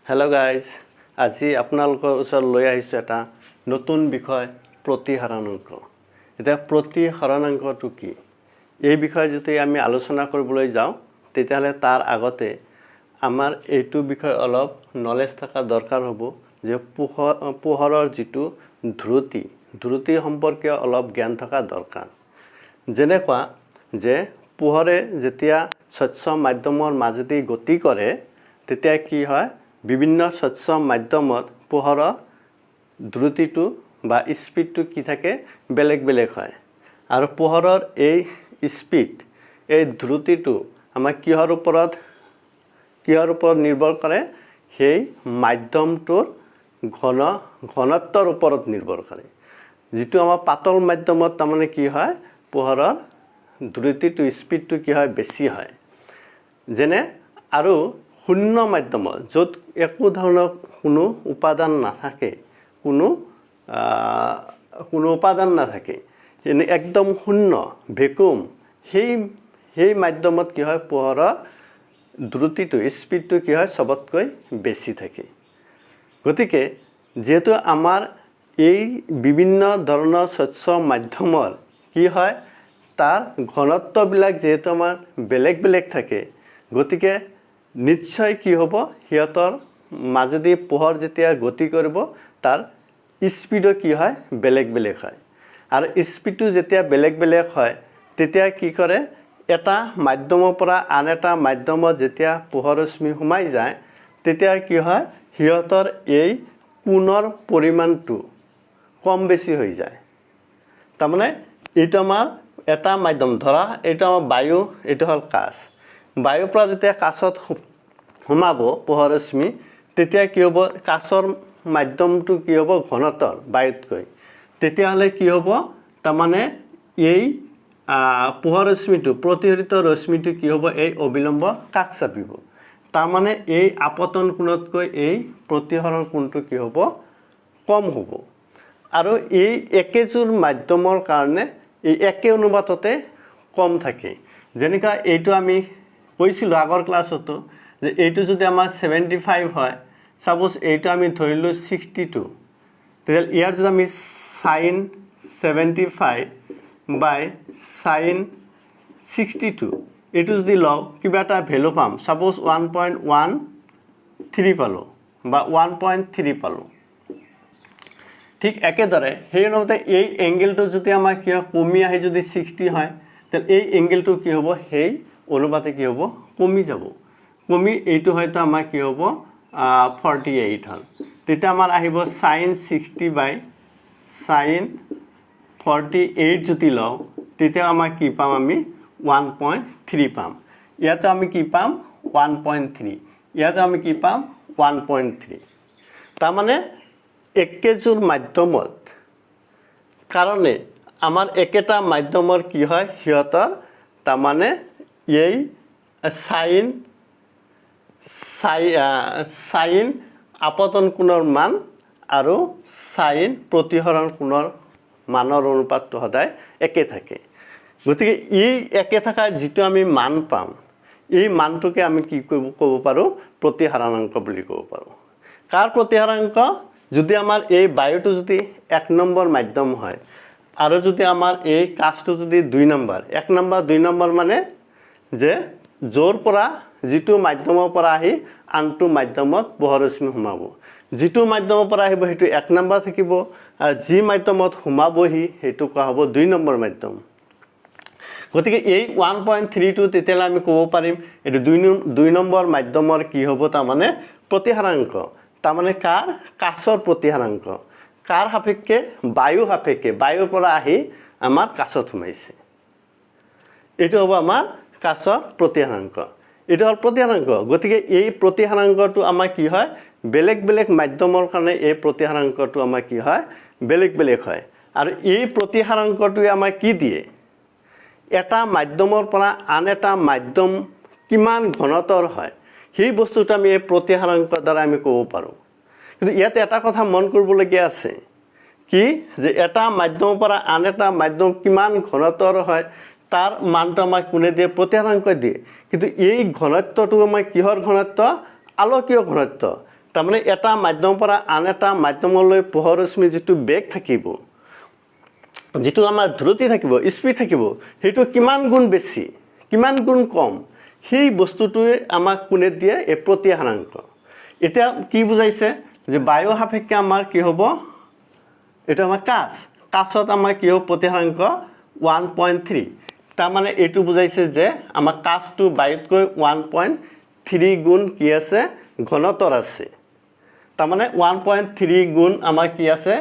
Hello guys আজি আপোনালোকৰ ওচৰত লৈ আহিছো এটা নতুন বিষয় প্ৰতিহৰণাংক। এতিয়া প্ৰতিহৰণাংকটো কি এই বিষয়ে যদি আমি আলোচনা কৰিবলৈ যাওঁ তেতিয়াহলে তাৰ আগতে আমাৰ এইটো বিষয় অলপ নলেজ থকা দৰকাৰ হ'ব যে পোহৰৰ যেটো ধ্ৰুতি সম্পৰ্কীয় অলপ জ্ঞান থকা দৰকাৰ। যেনেকুৱা যে পোহৰে যেতিয়া স্বচ্ছ মাধ্যমৰ মাজেদি গতি কৰে তেতিয়া কি হয় বিভিন্ন স্বচ্ছ মাধ্যমত পোহৰৰ দ্ৰুতিটো বা স্পিডটো কি থাকে বেলেগ বেলেগ হয় আৰু পোহৰৰ এই স্পিড এই দ্ৰুতিটো আমাৰ কিহৰ ওপৰত নিৰ্ভৰ কৰে সেই মাধ্যমটোৰ ঘনত্বৰ ওপৰত নিৰ্ভৰ কৰে। যেটো আমাৰ পাতল মাধ্যমত তাৰমানে কি হয় পোহৰৰ দ্ৰুতিটো স্পিডটো কি হয় বেছি হয়। যেনে আৰু শূন্য মাধ্যমত য'ত একো ধৰণৰ কোনো উপাদান নাথাকে কোনো উপাদান নাথাকে একদম শূন্য ভেকুম সেই মাধ্যমত কি হয় পোহৰৰ দ্ৰুতিটো স্পিডটো কি হয় সবতকৈ বেছি থাকে। গতিকে যেহেতু আমাৰ এই বিভিন্ন ধৰণৰ স্বচ্ছ মাধ্যমৰ কি হয় তাৰ ঘনত্ববিলাক যেহেতু আমাৰ বেলেগ বেলেগ থাকে গতিকে নিশ্চয় কি হ'ব হিয়তৰ মাজেদি পোহৰ যেতিয়া গতি কৰিব তাৰ স্পিডো কি হয় বেলেগ বেলেগ হয় আৰু স্পিডটো যেতিয়া বেলেগ বেলেগ হয় তেতিয়া কি কৰে এটা মাধ্যমৰ পৰা আন এটা মাধ্যমত যেতিয়া পোহৰ ৰশ্মি সোমাই যায় তেতিয়া কি হয় হিয়তৰ এই কোণৰ পৰিমাণটো কম বেছি হৈ যায়। তাৰমানে এইটো আমাৰ এটা মাধ্যম ধৰা এইটো আমাৰ বায়ু এইটো হ'ল কাঁচ বায়ুৰ পৰা যেতিয়া কাঁচত সোমাব পোহৰ ৰশ্মি তেতিয়া কি হ'ব কাঁচৰ মাধ্যমটো কি হ'ব ঘনতৰ বায়ুতকৈ তেতিয়াহলে কি হ'ব তাৰমানে এই পোহৰ ৰশ্মিটো প্ৰতিহৰিত ৰশ্মিটো কি হ'ব এই অবিলম্ব কাষ চাপিব তাৰমানে এই আপতন কোণতকৈ এই প্ৰতিহৰণ কোণটো কি হ'ব কম হ'ব আৰু এই একেজোৰ মাধ্যমৰ কাৰণে এই একে অনুপাততে কম থাকে। যেনেকা এইটো আমি কৈছিলো আগৰ ক্লাছতো যে এইটো যদি আমাৰ 75 হয় সাপোজ এইটো আমি ধৰিলো 62 তেতিয়াহলে ইয়াৰ যদি আমি sin 75 বাই sin 62 এইটো যদি লওঁ কিবা এটা ভ্যালু পাম সাপোজ 1.13 পালো বা 1.3 পালো। ঠিক একেদৰে সেই অনুপাতে এই এংগেলটো যদি আমাৰ কি হয় কমি আহি যদি 60 হয় তাহলে এই এংগেলটো কি হ'ব সেই অনুপাতে কি হ'ব কমি যাব কমি এইটো হয়তো আমাৰ কি হ'ব 48 হল তেতিয়া আমাৰ আহিব sin 60 বাই sin 48 যদি লওঁ তেতিয়া আমাৰ কি পাম আমি 1.3 পাম ইয়াতো আমি কি পাম 1.3 ইয়াতো আমি কি পাম 1.3 তাৰমানে একেজোৰ মাধ্যমত কাৰণে আমাৰ একেটা মাধ্যমৰ কি হয় হিয়তৰ তাৰমানে এই সাইন আপতন কোণৰ মান আৰু সাইন প্ৰতিহৰণ কোণৰ মানৰ অনুপাতটো সদায় একে থাকে। গতিকে এই একে থকা যেটো আমি মান পাম এই মানটোকে আমি কি ক'ব পাৰো প্ৰতিহৰণাংক বুলি ক'ব পাৰো। কাৰ প্ৰতিহৰণাংক যদি আমাৰ এই বায়ুটো যদি 1 নম্বৰ মাধ্যম হয় আৰু যদি আমাৰ এই কাঁচটো যদি 2 নম্বৰ 1 নম্বৰ 2 নম্বৰ মানে যে জোৰ পৰা যেটো মাধ্যমৰ পৰা আহি আনটো মাধ্যমত পোহৰ ৰশ্মি সোমাব যেটো মাধ্যমৰ পৰা আহিব হেতু 1 নম্বৰ থাকিব আৰু যি মাধ্যমত সোমাবহি হেতু কোৱা হ'ব 2 নম্বৰ মাধ্যম। গতিকে এই 1.32 তেতিয়ালে আমি ক'ব পাৰিম এটো 2 নম্বৰ মাধ্যমৰ কি হ'ব তাৰমানে প্ৰতিহৰণাংক তাৰমানে কাৰ কাঁচৰ প্ৰতিহৰণাংক কাৰ সাপেক্ষে বায়ু সাপেক্ষে বায়ুৰ পৰা আহি আমাৰ কাঁচত সোমাইছে এটো হ'ব আমাৰ কাঁচৰ প্ৰতিহৰণাংক এটো হ'ল প্ৰতিহৰণাংক। গতিকে এই প্ৰতিহৰণাংকটো আমাৰ কি হয় বেলেগ বেলেগ মাধ্যমৰ কাৰণে এই প্ৰতিহৰণাংকটো আমাৰ কি হয় বেলেগ বেলেগ হয় আৰু এই প্ৰতিহৰণাংকটোৱে আমাৰ কি দিয়ে এটা মাধ্যমৰ পৰা আন এটা মাধ্যম কিমান ঘনতৰ হয় সেই বস্তুটো আমি এই প্ৰতিহৰণাংকৰ দ্বাৰা আমি ক'ব পাৰো। কিন্তু ইয়াতে এটা কথা মন কৰিবলগীয়া আছে কি যে এটা মাধ্যমৰ পৰা আন এটা মাধ্যম কিমান ঘনতৰ হয় তাৰ মানটো আমাক কোনে দিয়ে প্ৰতিহৰণাংক দিয়ে কিন্তু এই ঘনত্বটো আমাৰ কিহৰ ঘনত্ব আলোকীয় ঘনত্ব তাৰমানে এটা মাধ্যমৰ পৰা আন এটা মাধ্যমলৈ পোহৰ ৰশ্মি যিটো বেগ থাকিব, যিটো আমাৰ ধ্ৰুতি থাকিব, স্পীড থাকিব, সেইটো কিমান গুণ বেছি কিমান গুণ কম, সেই বস্তুটোৱে আমাক কোনে দিয়ে? এই প্ৰতিহাৰাংক। এতিয়া কি বুজাইছে যে বায়ু সাপেক্ষে আমাৰ কি হ'ব? এইটো আমাৰ কাছত আমাৰ কি হ'ব? প্ৰতিহাৰাংক 1.3। তাৰমানে এইটো বুজাইছে যে আমাৰ কাছটো বায়ুতকৈ 1.3 গুণ কি আছে? ঘনত্বৰ আছে। তাৰমানে 1.3 গুণ আমাৰ কি আছে?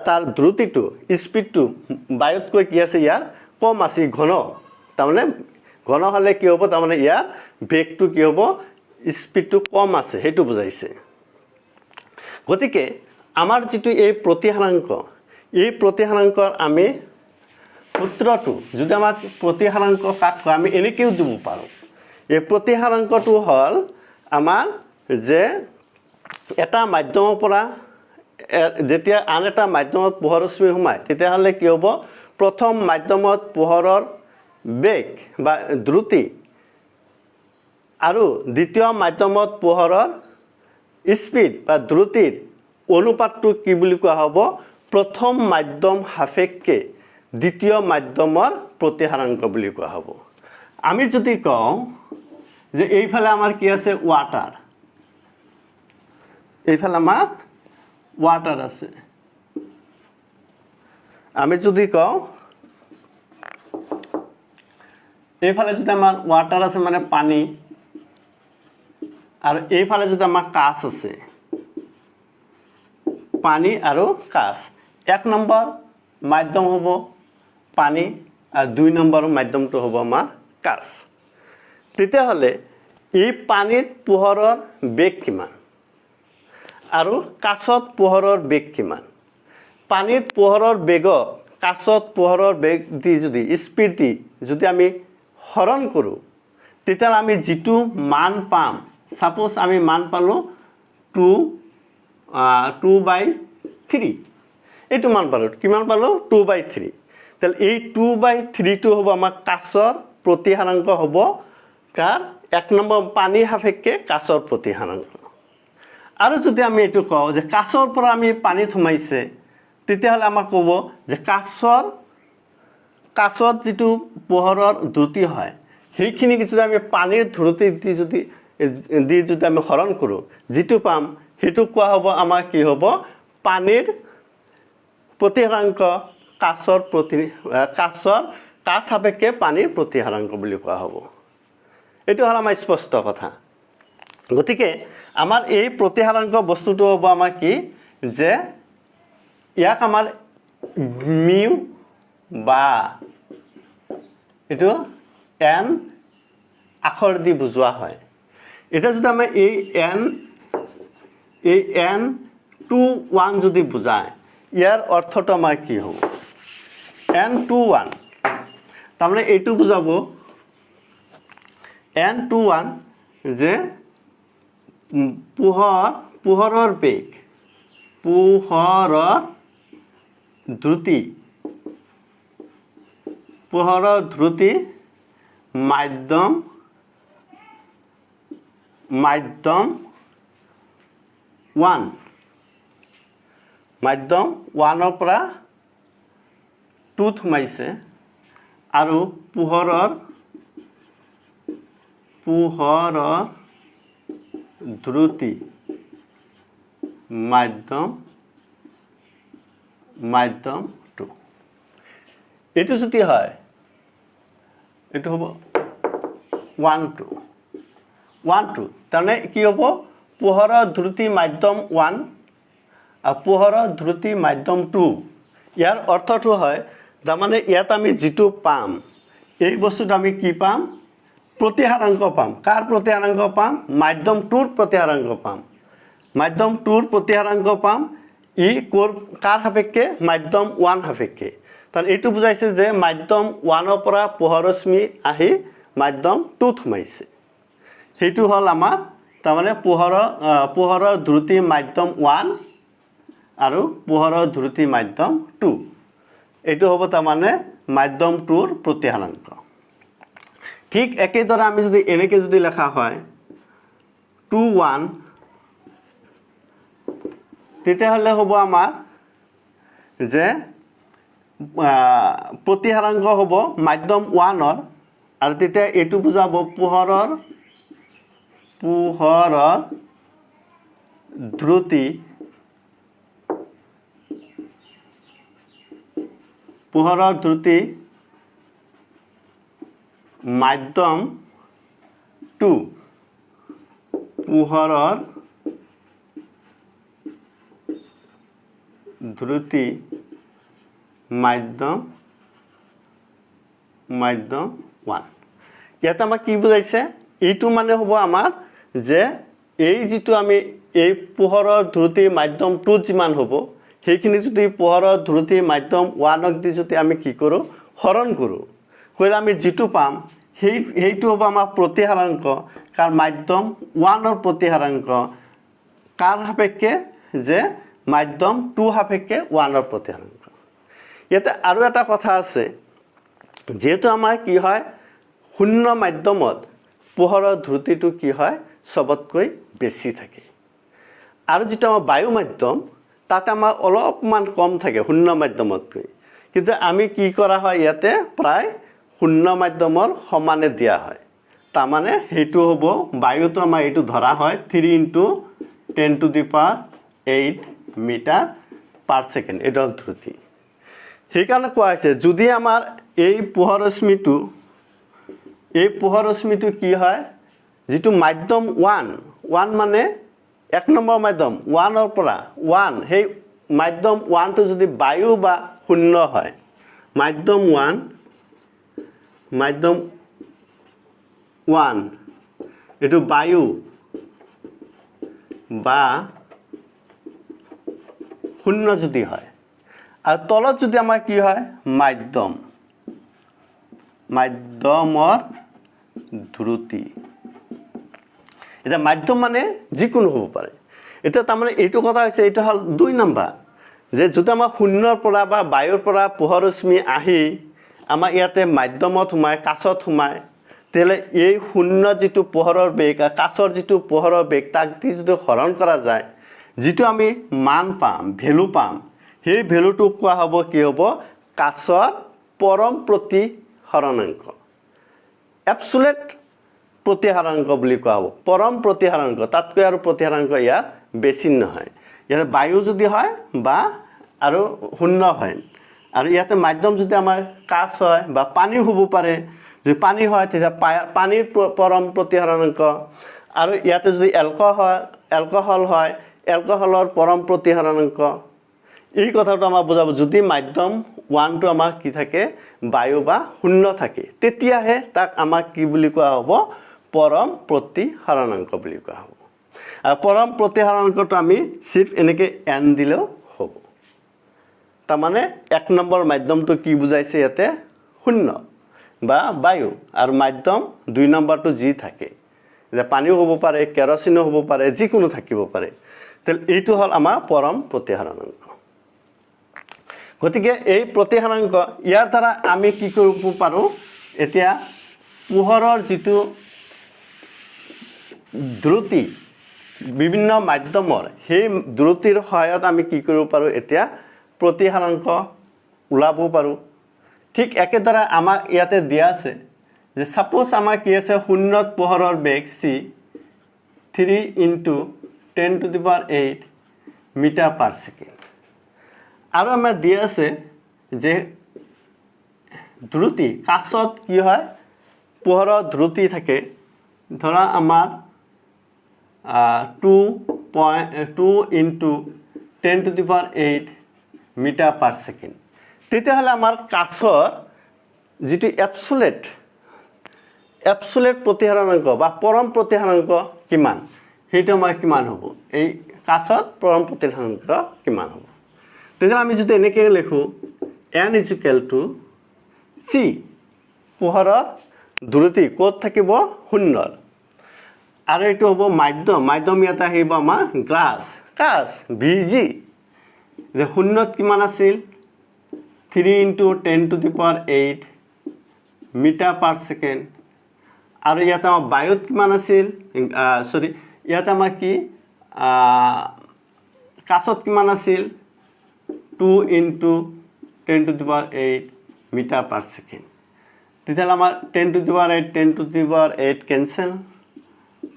তাৰ দ্ৰুতিটো স্পীডটো বায়ুতকৈ কি আছে? ইয়াৰ কম আছে, ঘন। তাৰমানে ঘন হ'লে কি হ'ব? তাৰমানে ইয়াৰ বেগটো কি হ'ব? স্পীডটো কম আছে, সেইটো বুজাইছে। গতিকে আমাৰ যিটো এই প্ৰতিহাৰাংক, এই প্ৰতিহাৰাংকৰ আমি সূত্ৰটো যদি আমাক প্ৰতিহাৰাংক কাক কয় আমি এনেকৈও দিব পাৰোঁ। এই প্ৰতিহাৰাংকটো হ'ল আমাৰ যে এটা মাধ্যমৰ পৰা যেতিয়া আন এটা মাধ্যমত পোহৰ ৰশ্মি সোমায় তেতিয়াহ'লে কি হ'ব? প্ৰথম মাধ্যমত পোহৰৰ বেগ বা দ্ৰুতি আৰু দ্বিতীয় মাধ্যমত পোহৰৰ স্পীড বা দ্ৰুতিৰ অনুপাতটো কি বুলি কোৱা হ'ব? প্ৰথম মাধ্যম সাপেক্ষে দ্বিতীয় মাধ্যমৰ প্ৰতিহাৰাংক বুলি কোৱা হ'ব। আমি যদি কওঁ যে এইফালে আমাৰ কি আছে? ৱাটাৰ, এইফালে আমাৰ ৱাটাৰ আছে। আমি যদি কওঁ এইফালে যদি আমাৰ ৱাটাৰ আছে মানে পানী, আৰু এইফালে যদি আমাৰ কাছ আছে, পানী আৰু কাছ, 1 নম্বৰ মাধ্যম হ'ব পানী আৰু 2 নম্বৰ মাধ্যমটো হ'ব আমাৰ কাছ। তেতিয়াহ'লে এই পানীত পোহৰৰ বেগ কিমান আৰু কাছত পোহৰৰ বেগ কিমান? পানীত পোহৰৰ বেগক কাছত পোহৰৰ বেগ দি যদি স্পীড দি যদি আমি হৰণ কৰোঁ তেতিয়াহ'লে আমি যিটো মান পাম, ছাপ'জ আমি মান পালোঁ 2/3, এইটো মান পালোঁ। কিমান পালোঁ? 2/3। তাহলে এই 2/3টো হ'ব আমাৰ কাছৰ প্ৰতিহাৰাংক হ'ব কাৰ? 1 নম্বৰ পানী সাপেক্ষে কাছৰ প্ৰতিহাৰাংক। আৰু যদি আমি এইটো কওঁ যে কাছৰ পৰা আমি পানীত সোমাইছে তেতিয়াহ'লে আমাক ক'ব যে কাছত যিটো পোহৰৰ দ্ৰুতি হয় সেইখিনি যদি আমি পানীৰ দ্ৰুতি দি যদি আমি হৰণ কৰোঁ, যিটো পাম সেইটো কোৱা হ'ব আমাৰ কি হ'ব? পানীৰ প্ৰতিহাৰাংক কাছ সাপেক্ষে পানীৰ প্ৰতিহাৰাংক বুলি কোৱা হ'ব। এইটো হ'ল আমাৰ স্পষ্ট কথা। গতিকে আমাৰ এই প্ৰতিহাৰাংক বস্তুটো হ'ব আমাৰ কি? যে ইয়াক আমাৰ মিউ বা এইটো এন আখৰ দি বুজোৱা হয়। এতিয়া যদি আমি এই N21 যদি বুজায়, ইয়াৰ অৰ্থটো আমাৰ কি হ'ব? N21 তাৰমানে এইটো বুজাব N21 যে পোহৰৰ বেগ, পোহৰৰ দ্ৰুতি মাধ্যম 1ৰ পৰা 2ত সোমাইছে আৰু পোহৰৰ দ্ৰুতি মাধ্যম 2। এইটো যদি হয় এইটো হ'ব 1-2 তাৰমানে কি হ'ব? পোহৰৰ দ্ৰুতি মাধ্যম 1 আৰু পোহৰৰ দ্ৰুতি মাধ্যম 2। ইয়াৰ অৰ্থটো হয় তাৰমানে ইয়াত আমি যিটো পাম এই বস্তুটো আমি কি পাম? প্ৰতিহাৰাংক পাম। কাৰ প্ৰতিহাৰাংক পাম? মাধ্যম 2ৰ প্ৰতিহাৰাংক পাম। মাধ্যম 2ৰ প্ৰতিহাৰাংক পাম। ই কাৰ সাপেক্ষে? মাধ্যম 1 সাপেক্ষে। তাৰ এইটো বুজাইছে যে মাধ্যম 1ৰ পৰা পোহৰ ৰশ্মি আহি মাধ্যম 2ত সোমাইছে। সেইটো হ'ল আমাৰ তাৰমানে পোহৰৰ দ্ৰুতি মাধ্যম 1 আৰু পোহৰৰ দ্ৰুতি মাধ্যম 2। এইটো হ'ব তাৰমানে মাধ্যম 2ৰ প্ৰতিহাৰাংক। ঠিক একেদৰে আমি যদি এনেকৈ যদি লেখা হয় 21 তেতিয়াহ'লে হ'ব আমাৰ যে প্ৰতিহাৰাংক হ'ব মাধ্যম 1ৰ আৰু তেতিয়া এইটো বুজাব পোহৰৰ দ্ৰুতি মাধ্যম 2 পোহৰৰ দ্ৰুতি মাধ্যম 1 ইয়াতে আমাক কি বুজাইছে এইটো মানে হ'ব আমাৰ যে এই যেটো আমি এই পোহৰৰ দ্ৰুতি মাধ্যম 2 যিমান হ'ব সেইখিনি যদি পোহৰৰ দ্ৰুতি মাধ্যম 1ক দি যদি আমি কি কৰো হৰণ কৰো কইলে আমি যেটো পাম সেইটো হ'ব আমাৰ প্ৰতিহাৰাংক কাৰণ মাধ্যম 1ৰ প্ৰতিহাৰাংক কাৰ সাপেক্ষে যে মাধ্যম 2 সাপেক্ষে 1ৰ প্ৰতিহাৰাংক ইয়াতে আৰু এটা কথা আছে যেহেতু আমাৰ কি হয় শূন্য মাধ্যমত পোহৰৰ দ্ৰুতিটো কি হয় সবতকৈ বেছি থাকে আৰু যেটা আমাৰ বায়ু মাধ্যম তাতে আমাৰ অলপমান কম থাকে শূন্য মাধ্যমতকৈ কিন্তু আমি কি কৰা হয় ইয়াতে প্ৰায় শূন্য মাধ্যমৰ সমানে দিয়া হয় তাৰ মানে হেতু হ'ব বায়ুটো আমাৰ এটো ধৰা হয় 3 * 10⁸ মিটাৰ পাৰ সেকেন্ড এডল দ্ৰুতি সেইকাৰণে কোৱা হৈছে যদি আমাৰ এই পোহৰশ্মিটো কি হয় যেটো মাধ্যম 1 মানে 1 নম্বৰ মাধ্যম 1ৰ পৰা 1 সেই মাধ্যম 1 টো যদি বায়ু বা শূন্য হয় মাধ্যম 1 এটো বায়ু বা শূন্য যদি হয় আর তলত যদি আমাৰ কি হয় মাধ্যমৰ দ্ৰুতি এটা মাধ্যম মানে যিকোনো হ'ব পাৰে এটা তাৰ মানে এইটো কথা হৈছে এটা হল 2 নম্বৰ যে যদি আমাৰ শূন্যৰ পৰা বা বায়ুৰ পৰা পোহৰশ্মি আহি আমাৰ ইয়াতে মাধ্যমত সোমায় কাছত সোমায় তেলে এই শূন্য যেটো পোহৰৰ বেগ কাছৰ যেটো পোহৰৰ বেগ তাক দি যদি হৰণ কৰা যায় যেটো আমি মান পাম ভ্যালু পাম সেই ভ্যালুটো কোৱা হ'ব কি হ'ব কাছৰ পৰম প্ৰতিহৰণাংক এবসোলিউট প্ৰতিহৰণাংক বুলি কোৱা হ'ব পৰম প্ৰতিহৰণাংক তাতকৈ আৰু প্ৰতিহৰণাংক ইয়াত বেছি নহয় ইয়াতে বায়ু যদি হয় বা আৰু শূন্য হয় আৰু ইয়াতে মাধ্যম যদি আমাৰ কাছ হয় বা পানী হ'ব পাৰে যদি পানী হয় তেতিয়া পানীৰ পৰম প্ৰতিহৰণাংক আৰু ইয়াতে যদি এলকহল হয় এলকহলৰ পৰম প্ৰতিহৰণাংক এই কথাটো আমাৰ বুজাব যদি মাধ্যম 1 টো আমাৰ কি থাকে বায়ু বা শূন্য থাকে তেতিয়াহে তাক আমাক কি বুলি কোৱা হ'ব পৰম প্ৰতিহৰণাংক বুলি কোৱা হ'ব আৰু পৰম প্ৰতিহৰণাংকটো আমি সিফ এনেকে n দিলেও হ'ব তাৰ মানে 1 নম্বৰ মাধ্যমটো কি বুজাইছে ইয়াতে শূন্য বা বায়ু আৰু মাধ্যম 2 নম্বৰটো যি থাকে যে পানীও হ'ব পাৰে কেৰোচিনো হ'ব পাৰে যিকোনো থাকিব পাৰে তেল এইটো হল আমাৰ পৰম প্ৰতিহৰণাংক গতিকে এই প্ৰতিহৰণাংক ইয়াৰ দ্বাৰা আমি কি কৰিব পাৰো এতিয়া পোহৰৰ যেটো দ্ৰুতি বিভিন্ন মাধ্যমৰ সেই দ্ৰুতিৰ সহায়ত আমি কি কৰিব পাৰো এতিয়া প্ৰতিহৰণাংক উলাব পাৰো ঠিক একেদৰে আমাৰ ইয়াতে দিয়া আছে যে সাপোজ আমাৰ কি আছে শূন্যত পোহৰৰ বেগ c 3 * 10⁸ মিটাৰ পাৰ সেকেন্ড আৰু আমাৰ দিয়া আছে যে দ্ৰুতি কাছত কি হয় পোহৰৰ দ্ৰুতি থাকে ধৰা আমাৰ 2 * 10⁸ মিটাৰ পাৰ সেকেন্ড তেতিয়াহলে আমাৰ কাছৰ যেটো এবসোলিউট প্ৰতিহৰণাংক বা পৰম প্ৰতিহৰণাংক কিমান হেতু আমাৰ কিমান হ'ব এই কাছত পৰম প্ৰতিহৰণাংক কিমান হ'ব তেতিয়া আমি যদি এনেকে লিখো n = c পোহৰৰ দ্ৰুতি ক'ত থাকিব শূন্যৰ আৰু এটো হ'ব মাধ্যম ইয়াতে আহিব আমাৰ কাছ Vg যে শূন্যত কিমান আছিল 3 * 10⁸ মিটাৰ পাৰ সেকেন্ড আৰু ইয়াতে আমাৰ বায়ুত কিমান আছিল ইয়াতে আমাৰ কি কাছত কিমান আছিল 2 × 10⁸ মিটাৰ পাৰ ছেকেণ্ড তেতিয়াহ'লে আমাৰ 10⁸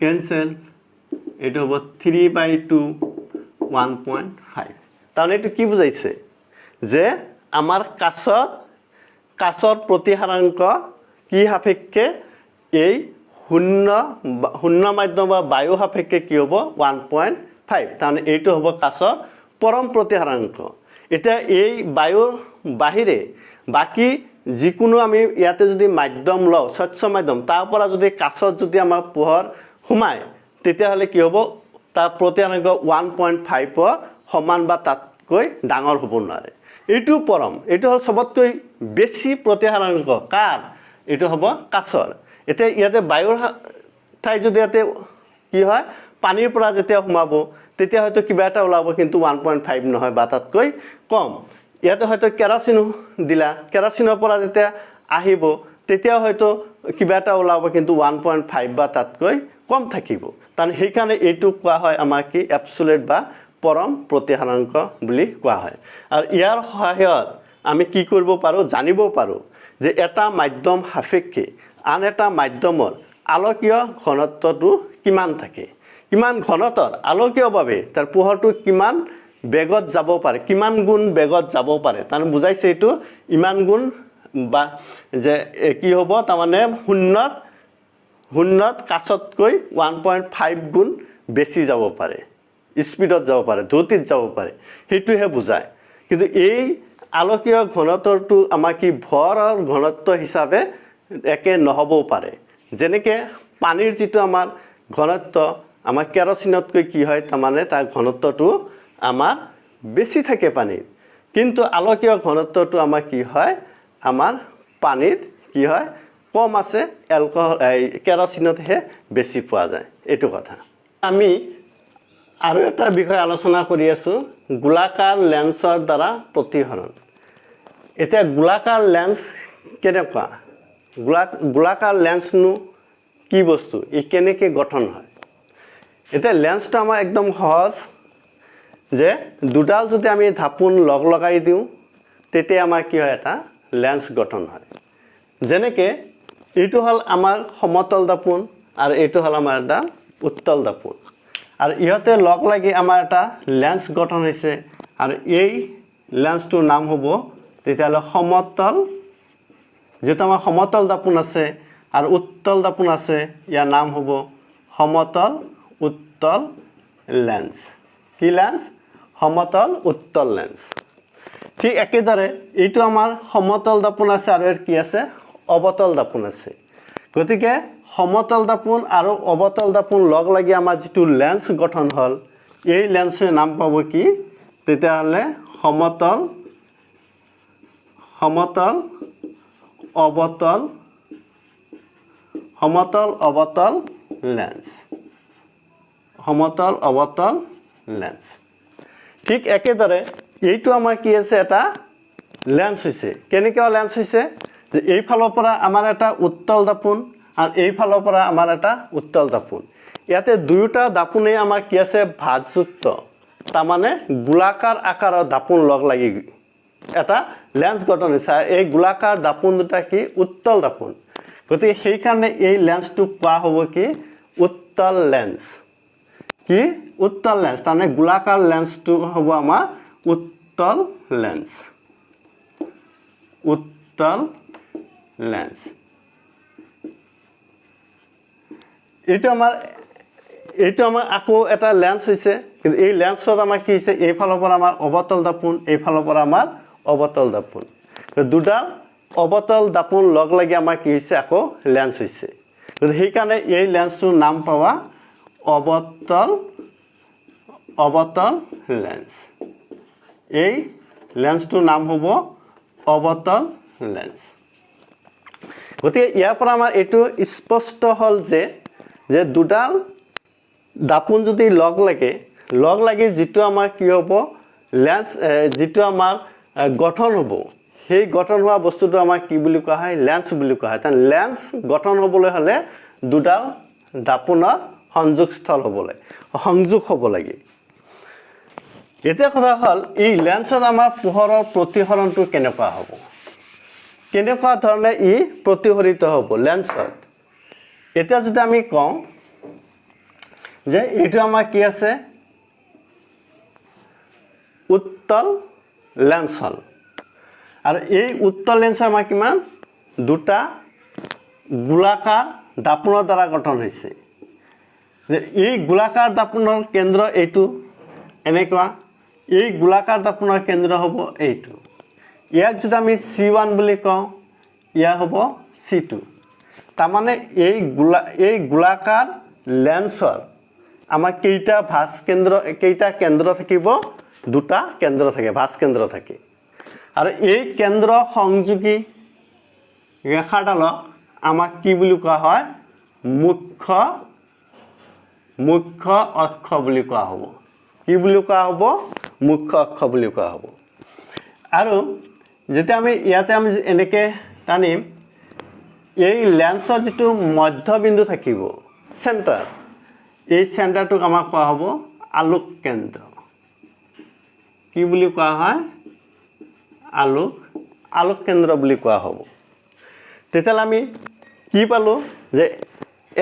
কেনচেল এইটো হ'ব 3/2 1.5 তাৰমানে এইটো কি বুজাইছে যে আমাৰ কাছৰ প্ৰতিহাৰাংক কি সাপেক্ষে এই শূন্য মাধ্যম বা বায়ু সাপেক্ষে কি হ'ব 1.5 তাৰমানে এইটো হ'ব কাছৰ পৰম প্ৰতিহাৰাংক এতিয়া এই বায়ুৰ বাহিৰে বাকি যিকোনো আমি ইয়াতে যদি মাধ্যম লওঁ স্বচ্ছ মাধ্যম তাৰ পৰা যদি কাছত যদি আমাৰ পোহৰ সোমায় তেতিয়াহ'লে কি হ'ব তাৰ প্ৰতিহাৰাংক 1.5 সমান বা তাতকৈ ডাঙৰ হ'ব নোৱাৰে এইটো পৰম এইটো হ'ল সবতকৈ বেছি প্ৰতিহাৰাংক কাৰ এইটো হ'ব কাছৰ এতিয়া ইয়াতে বায়ুৰ ঠাই যদি ইয়াতে কি হয় পানীৰ পৰা যেতিয়া সোমাব তেতিয়া হয়তো কিবা এটা ওলাব কিন্তু 1.5 নহয় বা তাতকৈ কম ইয়াতে হয়তো কেৰাচিন দিলা কেৰাচিনৰ পৰা যেতিয়া আহিব তেতিয়া হয়তো কিবা এটা ওলাব কিন্তু 1.5 বা তাতকৈ কম থাকিব তাৰ সেইকাৰণে এইটো কোৱা হয় আমাৰ কি এবসলিউট বা পৰম প্ৰতিহাৰাংক বুলি কোৱা হয় আৰু ইয়াৰ সহায়ত আমি কি কৰিব পাৰো জানিব পাৰো যে এটা মাধ্যম সাপেক্ষে আন এটা মাধ্যমৰ আলোকীয় ঘনত্বটো কিমান থাকে কিমান ঘনত্বৰ আলোকীয়ভাৱে তাৰ পোহৰটো কিমান বেগত যাব পাৰে কিমান গুণ বেগত যাব পাৰে তাৰ বুজাইছে এইটো ইমান গুণ বা যে কি হ'ব তাৰমানে শূন্যত কাছতকৈ 1.5 গুণ বেছি যাব পাৰে স্পিডত যাব পাৰে দ্ৰুতিত যাব পাৰে সেইটোহে বুজায় কিন্তু এই আলোকীয় ঘনত্বটো আমাৰ কি ভৰৰ ঘনত্ব হিচাপে একে নহবও পাৰে যেনেকৈ পানীৰ যিটো আমাৰ ঘনত্ব আমাৰ কেৰাচিনতকৈ কি হয় তাৰমানে তাৰ ঘনত্বটো আমাৰ বেছি থাকে পানীৰ কিন্তু আলোকীয় ঘনত্বটো আমাৰ কি হয় আমাৰ পানীত কি হয় কম আছে এলকহল কেৰাচিনতহে বেছি পোৱা যায় এইটো কথা আমি আৰু এটা বিষয় আলোচনা কৰি আছো গোলাকাৰ লেন্সৰ দ্বাৰা প্ৰতিহৰণ এতিয়া গোলাকাৰ লেন্স কেনেকুৱা গোলাকাৰ লেন্সনো কি বস্তু ই কেনেকৈ গঠন হয় এতিয়া লেন্সটো আমাৰ একদম সহজ যে দুডাল যদি আমি ধাপুন লগাই দিওঁ তেতিয়া আমাৰ কি হয় এটা লেন্স গঠন হয় যেনেকৈ এইটো হ'ল আমাৰ সমতল দাপোন আৰু এইটো হ'ল আমাৰ এটা উত্তল দাপোন আৰু ইহঁতে লগ লাগি আমাৰ এটা লেন্স গঠন হৈছে আৰু এই লেন্সটোৰ নাম হ'ব তেতিয়াহ'লে সমতল যেহেতু আমাৰ সমতল দাপোন আছে আৰু উত্তল দাপোন আছে ইয়াৰ নাম হ'ব সমতল উত্তল লেন্স কি লেন্স সমতল উত্তল লেন্স ঠিক একেদৰে এইটো আমাৰ সমতল দাপোন আছে আৰু এৰ কি আছে অবতল দাপোন আছে গতিকে সমতল দাপোন আৰু অবতল দাপোন লগ লাগি আমাৰ যেটো লেন্স গঠন হল এই লেন্সৰ নাম পাব কি তেতিয়াহলে সমতল অবতল লেন্স সমতল অবতল লেন্স ঠিক একেদৰে এইটো আমাৰ কি আছে এটা লেন্স হৈছে কেনেকৈ লেন্স হৈছে যে এই ফালৰ পৰা আমাৰ এটা উত্তল দাপোন আৰু এই ফালৰ পৰা আমাৰ এটা উত্তল দাপোন ইয়াতে দুয়োটা দাপোনে আমাৰ কি আছে ভাঁজযুক্ত তাৰ মানে গোলাকাৰ আকাৰৰ দাপোন লগ লাগি এটা লেন্স গঠন হৈছে এই গোলাকাৰ দাপোন দুটা কি উত্তল দাপোন গতিকে সেই কাৰণে এই লেন্সটো কোৱা হ'ব কি উত্তল লেন্স কি উত্তল লেন্স তাৰমানে গোলাকাৰ লেন্সটো হ'ব আমাৰ উত্তল লেন্স এইটো আমাৰ আকৌ এটা লেন্স হৈছে কিন্তু এই লেন্সত আমাৰ কি হৈছে এই ফালৰ পৰা আমাৰ অবতল দাপোন এই ফালৰ পৰা আমাৰ অবতল দাপোন দুডাল অবতল দাপোন লগ লাগি আমাৰ কি হৈছে আকৌ লেন্স হৈছে সেই কাৰণে এই লেন্সটোৰ নাম পাৱা অবতল লেন্স এই লেন্সটোৰ নাম হ'ব অবতল লেন্স গতিকে ইয়াৰ পৰা আমাৰ এইটো স্পষ্ট হল যে দুডাল দাপোন যদি লগ লাগি যেটো আমাৰ কি হ'ব লেন্স যেটো আমাৰ গঠন হ'ব সেই গঠন হোৱা বস্তুটো আমাৰ কি বুলি কোৱা হয় লেন্স বুলি কোৱা হয় তাৰ লেন্স গঠন হ'বলৈ হলে দুডাল দাপোনৰ সংযোগ হ'ব লাগে এতিয়া কথা হ'ল এই লেন্সত আমাৰ পোহৰৰ প্ৰতিসৰণটো কেনেকুৱা হ'ব, কেনেকুৱা ধৰণে ই প্ৰতিফলিত হ'ব লেন্সত। এতিয়া যদি আমি কওঁ যে এইটো আমাৰ কি আছে, উত্তল লেন্স হ'ল, আৰু এই উত্তল লেন্স আমাৰ কিমান, দুটা গোলাকাৰ দাপোনৰ দ্বাৰা গঠন হৈছে। যে এই গোলাকাৰ দাপোনৰ কেন্দ্ৰ এইটো এনেকুৱা, এই গোলাকাৰ দাপোনৰ কেন্দ্ৰ হ'ব এইটো। ইয়াক যদি আমি C1 বুলি কওঁ, ইয়াৰ হ'ব C2। তাৰমানে এই গোলাকাৰ লেন্সৰ আমাৰ কেইটা ভাঁজ কেন্দ্ৰ, কেইটা কেন্দ্ৰ থাকিব, দুটা কেন্দ্ৰ থাকে, ভাঁজ কেন্দ্ৰ থাকে। আৰু এই কেন্দ্ৰ সংযোগী ৰেখাডালক আমাক কি বুলি কোৱা হয়, মুখ্য অক্ষ বুলি কোৱা হ'ব। কি বুলি কোৱা হ'ব, মুখ্য অক্ষ বুলি কোৱা হ'ব। আৰু যেতিয়া আমি ইয়াতে আমি এনেকৈ টানিম, এই লেন্সৰ যিটো মধ্যবিন্দু থাকিব, চেণ্টাৰ, এই চেণ্টাৰটোক আমাক কোৱা হ'ব আলোক কেন্দ্ৰ। কি বুলি কোৱা হয়, আলোক কেন্দ্ৰ বুলি কোৱা হ'ব। তেতিয়াহ'লে আমি কি পালোঁ যে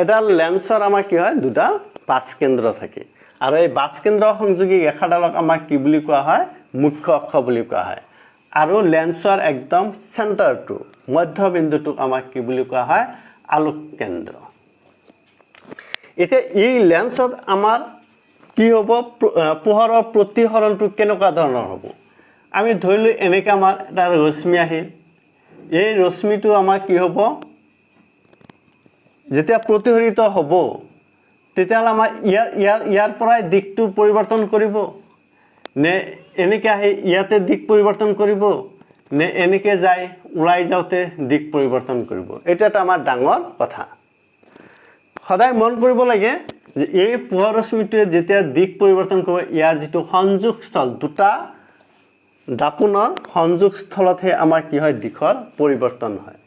এডাল লেন্সৰ আমাৰ কি হয়, দুডাল বাছ কেন্দ্ৰ থাকে, আৰু এই বাছ কেন্দ্ৰ সংযোগী ৰেখাডালক আমাক কি বুলি কোৱা হয়, মুখ্য অক্ষ বুলি কোৱা হয়। আৰু লেন্সৰ একদম চেণ্টাৰটো, মধ্যবিন্দুটোক আমাক কি বুলি কোৱা হয়, আলোক কেন্দ্ৰ। এতিয়া এই লেন্সত আমাৰ কি হ'ব, পোহৰৰ প্ৰতিসৰণটো কেনেকুৱা ধৰণৰ হ'ব। আমি ধৰিলোঁ এনেকৈ আমাৰ এটা ৰশ্মি আহিল, এই ৰশ্মিটো আমাৰ কি হ'ব, যেতিয়া প্ৰতিফলিত হ'ব তেতিয়াহ'লে আমাৰ ইয়াৰ পৰাই দিশটো পৰিৱৰ্তন কৰিব, নে এনেকৈ আহি ইয়াতে দিশ পৰিৱৰ্তন কৰিব, নে এনেকৈ যায় ওলাই যাওঁতে দিশ পৰিৱৰ্তন কৰিব। এইটো এটা আমাৰ ডাঙৰ কথা। সদায় মন কৰিব লাগে যে এই পোহৰ ৰশ্মিটোৱে যেতিয়া দিশ পৰিৱৰ্তন কৰিব, ইয়াৰ যিটো সংযোগস্থল, দুটা দাপোনৰ সংযোগস্থলতহে আমাৰ কি হয়, দিশৰ পৰিৱৰ্তন হয়।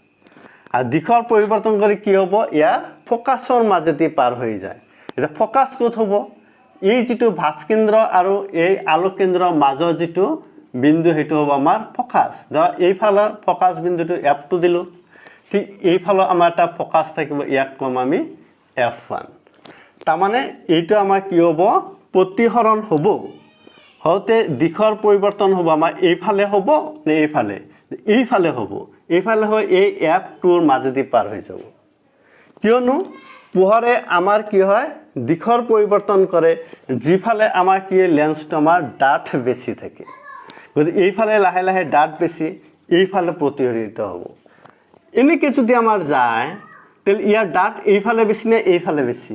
আৰু দিশৰ পৰিৱৰ্তন কৰি কি হ'ব, ইয়াৰ ফ'কাছৰ মাজেদি পাৰ হৈ যায়। এতিয়া ফ'কাছ ক'ত হ'ব, এই যিটো ভাঁজ কেন্দ্ৰ আৰু এই আলোক কেন্দ্ৰৰ মাজৰ যিটো বিন্দু, সেইটো হ'ব আমাৰ ফ'কাছ। ধৰা এইফালৰ ফ'কাছ বিন্দুটো F2 দিলোঁ, ঠিক এইফালৰ আমাৰ এটা ফ'কাছ থাকিব, ইয়াক ক'ম আমি F1। তাৰমানে এইটো আমাৰ কি হ'ব, প্ৰতিসৰণ হ'ব, হওঁতে দিশৰ পৰিৱৰ্তন হ'ব, আমাৰ এইফালে হ'ব নে এইফালে, এইফালে হ'ব, এইফালে হৈ এই F2ৰ মাজেদি পাৰ হৈ যাব। কিয়নো পোহৰে আমাৰ কি হয়, দিশৰ পৰিৱৰ্তন কৰে, যিফালে আমাৰ কি লেন্সটো আমাৰ ডাঠ বেছি থাকে। গতিকে এইফালে লাহে লাহে ডাঠ বেছি, এইফালে প্ৰতিফলিত হ'ব। এনেকৈ যদি আমাৰ যায়, তেতিয়াহ'লে ইয়াৰ ডাঠ এইফালে বেছি নে এইফালে বেছি,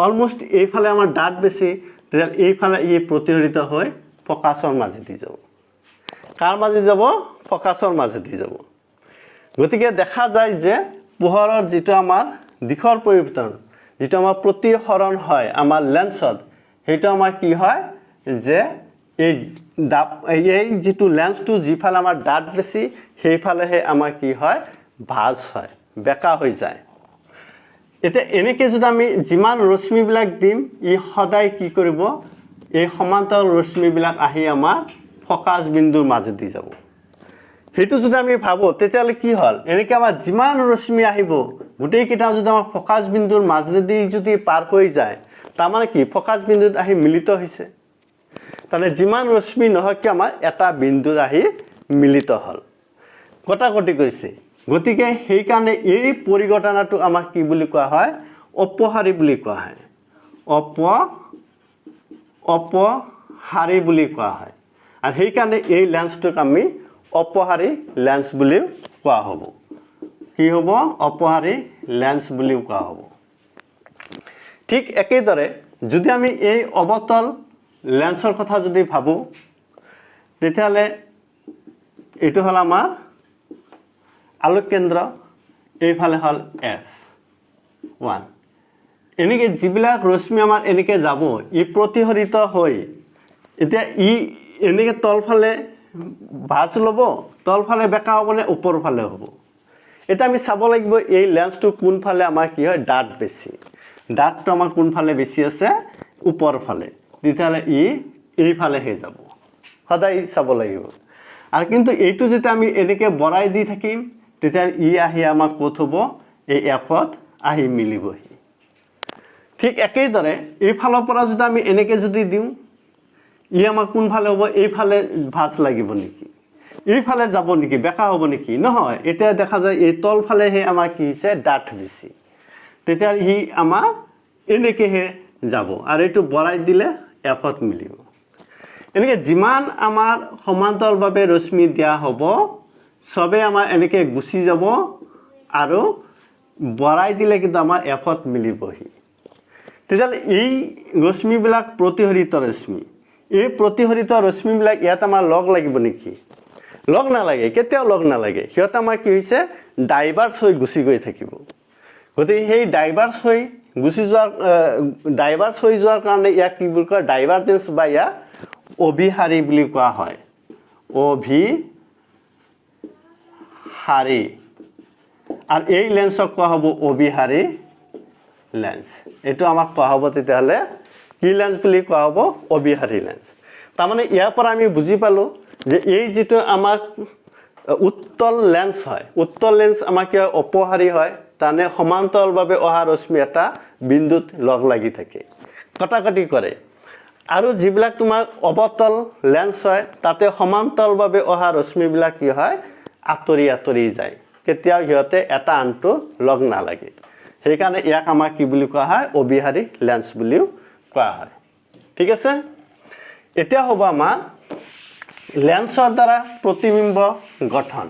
অলমষ্ট এইফালে আমাৰ ডাঠ বেছি, তেতিয়াহ'লে এইফালে ই প্ৰতিফলিত হৈ ফ'কাছৰ মাজেদি যাব। কাৰ মাজেদি যাব, ফ'কাছৰ মাজেদি যাব। গতিকে দেখা যায় যে পোহৰৰ যিটো আমাৰ দিশৰ পৰিৱৰ্তন, যিটো আমাৰ প্ৰতিসৰণ হয় আমাৰ লেন্সত, সেইটো আমাৰ কি হয় যে এই যিটো লেন্সটো যিফালে আমাৰ ডাঠ বেছি, সেইফালেহে আমাৰ কি হয়, ভাঁজ হয়, বেকা হৈ যায়। এতিয়া এনেকৈ যদি আমি যিমান ৰশ্মিবিলাক দিম, ই সদায় কি কৰিব, এই সমান্তৰাল ৰশ্মিবিলাক আহি আমাৰ ফ'কাছ বিন্দুৰ মাজেদি যাব। সেইটো যদি আমি ভাবোঁ, তেতিয়াহ'লে কি হ'ল, এনেকৈ আমাৰ যিমান ৰশ্মি আহিব, গোটেইকেইটা যদি আমাৰ ফ'কাছ বিন্দুৰ মাজেদি যদি পাৰ হৈ যায়, তাৰমানে কি, ফ'কাছ বিন্দুত আহি মিলিত হৈছে। তাৰমানে যিমান ৰশ্মি নহয় কিয়, আমাৰ এটা বিন্দুত আহি মিলিত হ'ল, কটাকটি কৰিছে। গতিকে সেইকাৰণে এই পৰিঘটনাটোক আমাক কি বুলি কোৱা হয়, অপহাৰী বুলি কোৱা হয়, অপহাৰী বুলি কোৱা হয়। আৰু সেইকাৰণে এই লেন্সটোক আমি অপহাৰী লেন্স বুলিও কোৱা হ'ব। কি হ'ব, অপহাৰী লেন্স বুলিও কোৱা হ'ব। ঠিক একেদৰে যদি আমি এই অৱতল লেন্সৰ কথা যদি ভাবোঁ, তেতিয়াহ'লে এইটো হ'ল আমাৰ আলোক কেন্দ্ৰ, এইফালে হ'ল F1। এনেকৈ যিবিলাক ৰশ্মি আমাৰ এনেকৈ যাব, ই প্ৰতিফলিত হৈ এতিয়া ই এনেকৈ তলফালে ভাঁজ ল'ব, তলফালে বেকা হ'ব নে ওপৰ ফালে হ'ব। এতিয়া আমি চাব লাগিব এই লেন্সটো কোনফালে আমাৰ কি হয়, ডাঠ বেছি, ডাঠটো আমাৰ কোনফালে বেছি আছে, ওপৰ ফালে, তেতিয়াহ'লে ই এইফালেহে যাব। সদায় চাব লাগিব। আৰু কিন্তু এইটো যেতিয়া আমি এনেকৈ বঢ়াই দি থাকিম তেতিয়া ই আহি আমাক ক'ত হ'ব এই এফত আহি মিলিবহি। ঠিক একেদৰে এইফালৰ পৰা যদি আমি এনেকৈ যদি দিওঁ ই আমাক কোনফালে হ'ব এইফালে ভাঁজ লাগিব নেকি এইফালে যাব নেকি বেকা হ'ব নেকি নহয় এতিয়া দেখা যায় এই তলফালেহে আমাৰ কি হৈছে ডাঠ বেছি তেতিয়া ই আমাৰ এনেকৈহে যাব আৰু এইটো বঢ়াই দিলে এফত মিলিব। এনেকৈ যিমান আমাৰ সমান্তৰালভাৱে ৰশ্মি দিয়া হ'ব চবে আমাৰ এনেকৈ গুচি যাব আৰু বঢ়াই দিলে কিন্তু আমাৰ এফত মিলিবহি। তেতিয়াহ'লে এই ৰশ্মিবিলাক প্ৰতিহৰিত ৰশ্মি এই প্ৰতিহৰিত ৰশ্মিবিলাক ইয়াত আমাৰ লগ লাগিব নেকি লগ নালাগে কেতিয়াও লগ নালাগে সিহঁত আমাৰ কি হৈছে ডাইভাৰ্জ হৈ গুচি গৈ থাকিব। গতিকে সেই ডাইভাৰ্জ হৈ গুচি যোৱাৰ কাৰণে ইয়াক কি বুলি কয় ডাইভাৰ্জেন্স বা ইয়াক অভিসাৰী বুলি কোৱা হয় অভিসাৰী আৰু এই লেন্সক কোৱা হ'ব অভিসাৰী লেন্স এইটো আমাক কোৱা হ'ব তেতিয়াহ'লে কি লেন্স বুলি কোৱা হ'ব অভিসাৰী লেন্স। তাৰমানে ইয়াৰ পৰা আমি বুজি পালোঁ যে এই যিটো আমাৰ উত্তল লেন্স হয় উত্তল লেন্স আমাৰ কি হয় অপসাৰী হয় তাৰমানে সমান্তৰালভাৱে অহা ৰশ্মি এটা বিন্দুত লগ লাগি থাকে কটাকটি কৰে আৰু যিবিলাক তোমাৰ অৱতল লেন্স হয় তাতে সমান্তৰালভাৱে অহা ৰশ্মিবিলাক কি হয় আঁতৰি আঁতৰি যায় কেতিয়াও সিহঁতে এটা আনটো লগ নালাগে সেইকাৰণে ইয়াক আমাৰ কি বুলি কোৱা হয় অভিসাৰী লেন্স বুলিও কোৱা হয়। ঠিক আছে এতিয়া হ'ব আমাৰ লেন্সৰ দ্বাৰা প্ৰতিবিম্ব গঠন।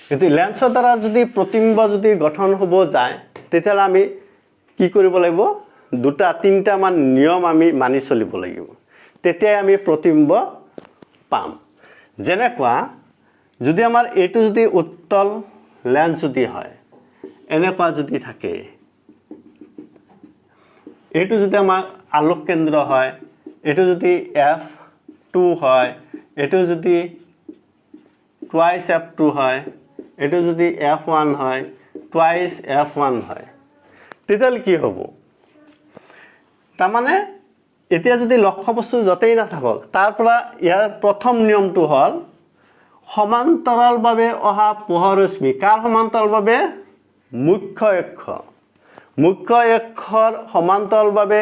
কিন্তু লেন্সৰ দ্বাৰা যদি প্ৰতিবিম্ব যদি গঠন হ'ব যায় তেতিয়াহ'লে আমি কি কৰিব লাগিব দুটা তিনিটামান নিয়ম আমি মানি চলিব লাগিব তেতিয়াই আমি প্ৰতিবিম্ব পাম। যেনেকুৱা যদি আমাৰ এইটো যদি উত্তল লেন্স যদি হয় এনেকুৱা যদি থাকে এইটো যদি আমাৰ আলোক কেন্দ্ৰ হয় এইটো যদি F2 হয় এইটো যদি টুৱাইচ F2 হয় এইটো যদি F1 হয় টুৱাইচ F1 হয় তেতিয়াহ'লে কি হ'ব তাৰমানে এতিয়া যদি লক্ষ্য বস্তু য'তেই নাথাকক তাৰ পৰা ইয়াৰ প্ৰথম নিয়মটো হ'ল সমান্তৰালভাৱে অহা পোহৰ ৰশ্মি কাৰ সমান্তৰালভাৱে মুখ্য অক্ষৰ সমান্তৰালভাৱে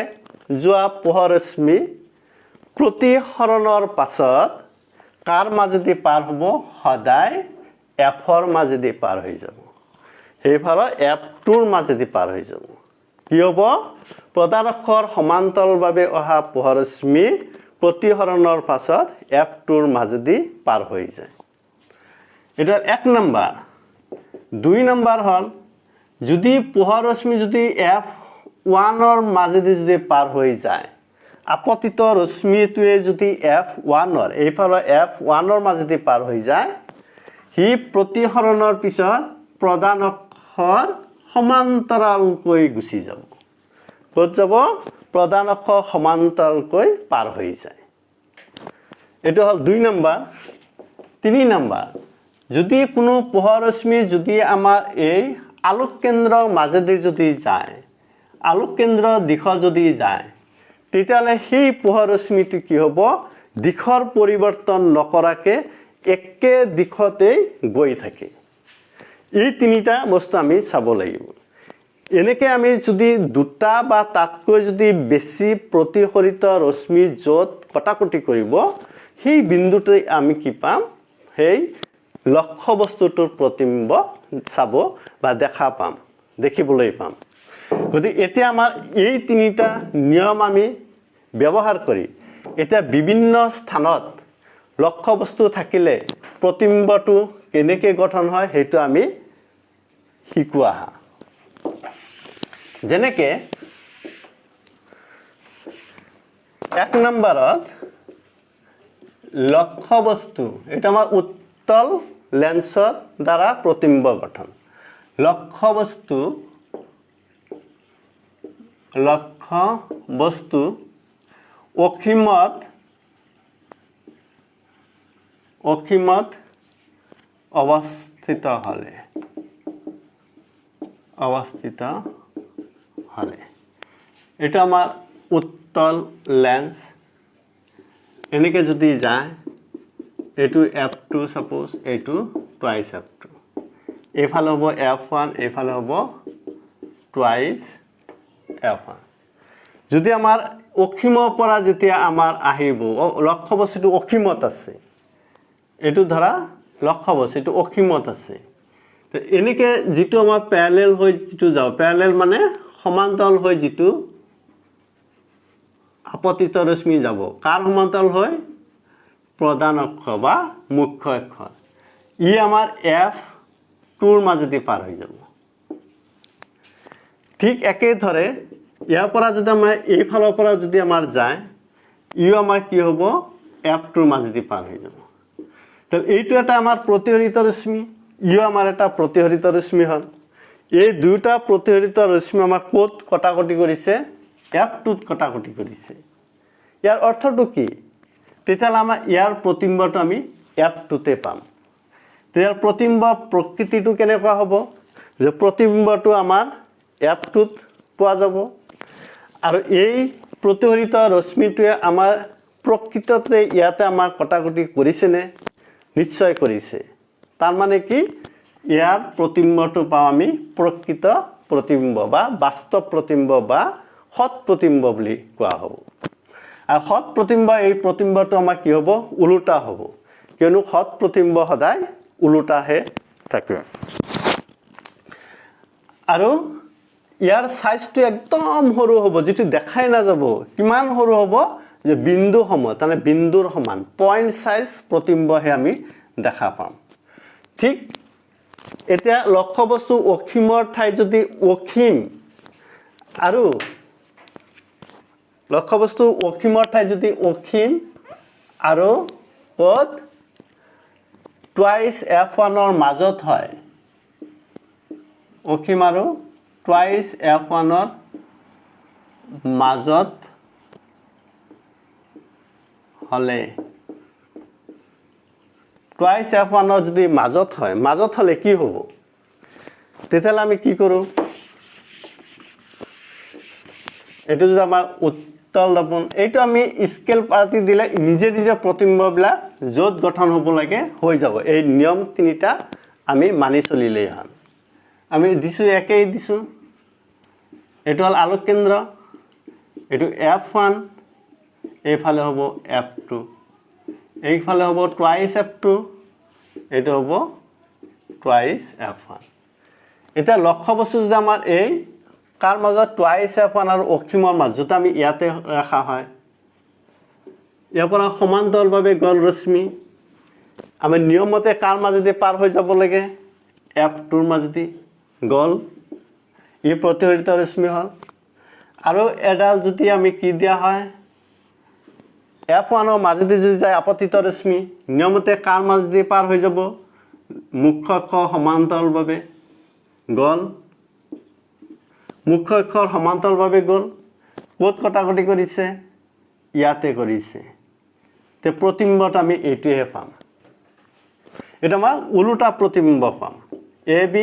যোৱা পোহৰ ৰশ্মি প্ৰতিসৰণৰ পাছত কাৰ মাজেদি পাৰ হ'ব সদায় এফৰ মাজেদি পাৰ হৈ যাব সেইফালে F2ৰ মাজেদি পাৰ হৈ যাব কি হ'ব প্ৰধান অক্ষৰ সমান্তৰালভাৱে অহা পোহৰ ৰশ্মি প্ৰতিসৰণৰ পাছত F2ৰ মাজেদি পাৰ হৈ যায়। এটা এক নম্বৰ। দুই নম্বৰ হ'ল যদি পোহৰ ৰশ্মি যদি F1ৰ মাজেদি যদি পাৰ হৈ যায় আপতিত ৰশ্মিটোৱে যদি F1ৰ এইফালে F1ৰ মাজেদি পাৰ হৈ যায় সি প্ৰতিসৰণৰ পিছত প্ৰধান অক্ষৰ সমান্তৰালকৈ গুচি যাব ক'ত যাব প্ৰধান অক্ষৰ সমান্তৰালকৈ পাৰ হৈ যায় এইটো হ'ল দুই নম্বৰ। তিনি নম্বৰ যদি কোনো পোহৰ ৰশ্মি যদি আমাৰ এই আলোক কেন্দ্ৰৰ মাজেদি যদি যায় আলোক কেন্দ্ৰৰ দিশত যদি যায় তেতিয়াহ'লে সেই পোহৰ ৰশ্মিটো কি হ'ব দিশৰ পৰিৱৰ্তন নকৰাকৈ একে দিশতেই গৈ থাকে। এই তিনিটা বস্তু আমি চাব লাগিব। এনেকৈ আমি যদি দুটা বা তাতকৈ যদি বেছি প্ৰতিসৰিত ৰশ্মি য'ত কটাকটি কৰিব সেই বিন্দুতে আমি কি পাম সেই লক্ষ্য বস্তুটোৰ প্ৰতিবিম্ব চাব বা দেখিবলৈ পাম। গতিকে এতিয়া আমাৰ এই তিনিটা নিয়ম আমি ব্যৱহাৰ কৰি এতিয়া বিভিন্ন স্থানত লক্ষ্য বস্তু থাকিলে প্ৰতিবিম্বটো কেনেকৈ গঠন হয় সেইটো আমি শিকো আহা। যেনেকৈ এক নম্বৰত লক্ষ্য বস্তু এটা আমাৰ উত্তল লেন্সৰ দ্বাৰা প্ৰতিবিম্ব গঠন। লক্ষ্য বস্তু অসীমত অৱস্থিত হলে এটা আমাৰ উত্তল লেন্স এনেকৈ যদি যায় এইটো F2 সাপোজ এইটো টুৱাইস F2 এইফালে হ'ব F1 এইফালে হ'ব টুৱাইস F1 যদি আমাৰ অসীমৰ পৰা যেতিয়া আমাৰ আহিব লক্ষ্য বস্তুটো অসীমত আছে এইটো ধৰা লক্ষ্য বস্তুটো অসীমত আছে তো এনেকে যেটো আমাৰ প্যাৰেলাল হৈ যেটো যাও প্যাৰেলাল মানে সমান্তৰাল হৈ যেটো আপতিত ৰশ্মি যাব কাৰ সমান্তৰাল হৈ প্ৰধান অক্ষ বা মুখ্য অক্ষ ই আমাৰ F2 ৰ মাজেদি পাৰ হৈ যাব ঠিক একে ধৰে ইয়াৰ পৰা যদি আমাৰ এই ফালৰ পৰা যদি আমাৰ যায় ইও আমাৰ কি হ'ব F2 ৰ মাজেদি পাৰ হৈ যাব তো এইটো এটা আমাৰ প্ৰতিহৰিত ৰশ্মি ইও আমাৰ এটা প্ৰতিহৰিত ৰশ্মি হল এই দুটা প্ৰতিহৰিত ৰশ্মি আমাক কোত কটাকটি কৰিছে F2 ত কটাকটি কৰিছে ইয়াৰ অৰ্থটো কি তেতিয়ালে আমাৰ ইয়াৰ প্ৰতিবিম্বটো আমি F2 তে পাম ইয়াৰ প্ৰতিবিম্ব প্ৰকৃতিটো কেনেকুৱা হ'ব যে প্ৰতিবিম্বটো আমাৰ F2 ত পোৱা যাব আৰু এই প্ৰতিহৰিত ৰশ্মিটোৱে আমাৰ প্ৰকৃততে ইয়াতে আমাৰ কটাকটি কৰিছে নে নিশ্চয় কৰিছে তাৰ মানে কি ইয়াৰ প্ৰতিবিম্বটো পাও আমি প্ৰকৃত প্ৰতিবিম্ব বা বাস্তৱ প্ৰতিবিম্ব বা সৎ প্ৰতিবিম্ব বুলি কোৱা হ'ব আৰু সৎ প্ৰতিবিম্ব এই প্ৰতিবিম্বটো আমাৰ কি হ'ব উলুটা হ'ব কিয়নো সৎ প্ৰতিবিম্ব সদায় উলুটাহে থাকে আৰু ইয়াৰ সাইজটো একদম সৰু হ'ব যেটো দেখাই না যাব কিমান সৰু হ'ব যে বিন্দু সম মানে বিন্দুৰ সমান পইণ্ট সাইজ প্ৰতিবিম্বহে আমি দেখা পাম ঠিক এতিয়া লক্ষ্য বস্তু অসীমৰ ঠাই যদি অসীম আৰু লক্ষ্য বস্তু অসীমৰ ঠাই যদি অসীম আৰু কত টুৱাইস F1 ৰ মাজত হয় অসীম আৰু টুৱাইস F1 ৰ মাজত হলে টুৱাইস F1 ৰ যদি মাজত হয় মাজত হলে কি হ'ব তেতিয়ালে আমি কি কৰো এটো যদি আমাৰ উত্তল দপন এইটো আমি স্কেল পাতি দিলে নিজে নিজে প্ৰতিবিম্ববিলাক যত গঠন হ'ব লাগে হৈ যাব এই নিয়ম তিনিটা আমি মানি চলিলেই হল আমি দিছো একেই দিছো এটো হল আলোক কেন্দ্ৰ এটো F1 এইফালে হ'ব F2 এইফালে হ'ব টুৱাইস F2 এটো হ'ব টুৱাইস F1 এটা লক্ষ্য বস্তু যদি আমাৰ এই কাৰ মাজত টুৱাইস F1 আৰু অসীমৰ মাজত আমি ইয়াতে ৰাখা হয় ইয়াৰ পৰা সমান্তৰালভাৱে গল ৰশ্মি আমি নিয়মতে কাৰ মাজেদি পাৰ হৈ যাব লাগে F2 ৰ মাজেদি গল ই প্ৰতিহৰিত ৰশ্মি হল আৰু এডাল যদি আমি কি দিয়া হয় F1 ৰ মাজেদি যদি যায় আপতিত ৰশ্মি নিয়মতে কাৰ মাজেদি পাৰ হৈ যাব মুখ্য অক্ষ সমান্তৰালভাৱে গল মুখ্য অক্ষৰ সমান্তৰালভাৱে গল কোত কটাকটি কৰিছে ইয়াতে কৰিছে তে প্ৰতিবিম্বত আমি এইটোহে পাম এটা আমাৰ উলুটা প্ৰতিবিম্ব পাম AB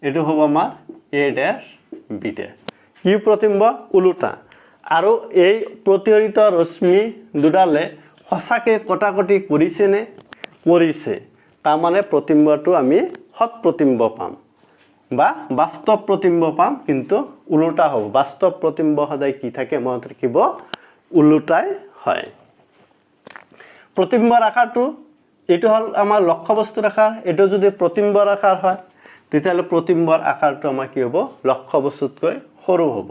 এটো হ'ব আমাৰ A dash B dash কি প্ৰতিবিম্ব উলুটা আৰু এই প্ৰতিহৰিত ৰশ্মি দুডালে হসাকে কটাকটি কৰিছে নে কৰিছে তাৰ মানে প্ৰতিবিম্বটো আমি সৎ প্ৰতিবিম্ব পাম বা বাস্তৱ প্ৰতিবিম্ব পাম কিন্তু উলুটা হ'ব বাস্তৱ প্ৰতিবিম্ব সদায় কি থাকে মনত ৰাখিব উলুটাই হয় প্ৰতিবিম্বৰ আকাৰটো এটো হল আমাৰ লক্ষ্য বস্তুৰ আকাৰ এটো যদি প্ৰতিবিম্বৰ আকাৰ হয় তেতিয়ালে প্ৰতিবিম্বৰ আকাৰটো আমাৰ কি হ'ব লক্ষ্য বস্তুতকৈ সৰু হ'ব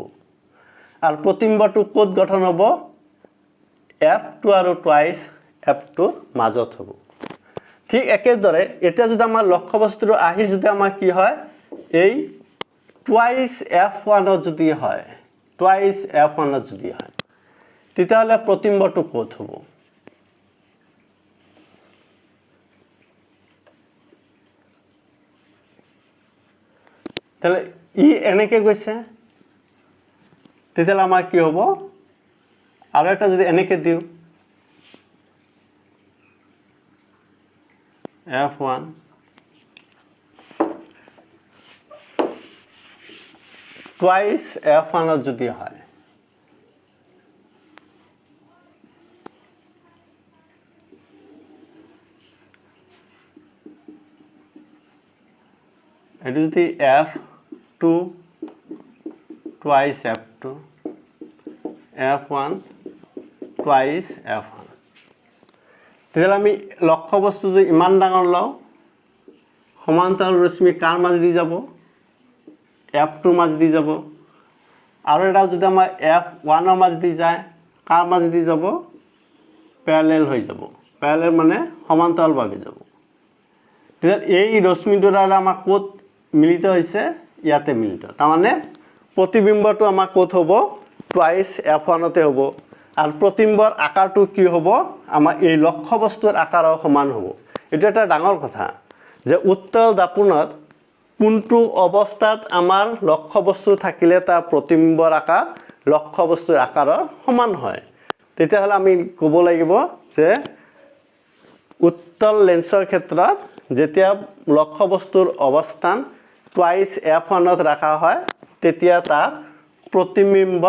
আৰু প্ৰতিবিম্বটো কোত গঠন হ'ব F2 আৰু টুৱাইস F2 মাজত হ'ব ঠিক একেদৰে এতিয়া যদি আমাৰ লক্ষ্য বস্তুটো আহি যদি আমাৰ কি হয় এই টুৱাইস F1 যদি হয় টুৱাইস F1 যদি হয় তেতিয়ালে প্ৰতিবিম্বটো কোত হ'ব তাহলে ই এনেকে গৈছে তেতিয়ালে আমাৰ কি হ'ব আৰু এটা যদি এনেকে দিও F1 টুৱাইস F1 যদি হয় এইটো যদি F2 twice F2 F1 twice F1 তেতিয়াহ'লে আমি লক্ষ্যবস্তু যদি ইমান ডাঙৰ লওঁ সমান্তৰাল ৰশ্মি কাৰ মাজেদি যাব F2 মাজেদি যাব আৰু এটা যদি আমাৰ F1 ৰ মাজেদি যায় কাৰ মাজেদি যাব প্যাৰেলেল হৈ যাব প্যাৰেলেল মানে সমান্তৰালভাৱে যাব তেতিয়া এই ৰশ্মিটোৰ দ্বাৰা আমাৰ ক'ত মিলিত হৈছে ইয়াতে মিলিত তাৰমানে প্ৰতিবিম্বটো আমাৰ ক'ত হ'ব টুৱাইস F1 তে হ'ব আৰু প্ৰতিবিম্বৰ আকাৰটো কি হ'ব আমাৰ এই লক্ষ্যবস্তুৰ আকাৰৰ সমান হ'ব এটা এটা ডাঙৰ কথা যে উত্তল দাপোনত কোনটো অৱস্থাত আমাৰ লক্ষ্যবস্তু থাকিলে তাৰ প্ৰতিবিম্বৰ আকাৰ লক্ষ্যবস্তুৰ আকাৰৰ সমান হয় তেতিয়াহ'লে আমি ক'ব লাগিব যে উত্তল লেন্সৰ ক্ষেত্ৰত যেতিয়া লক্ষ্যবস্তুৰ অৱস্থান টুৱাইস F1 ত ৰাখা হয় তেতিয়া তাৰ প্ৰতিবিম্ব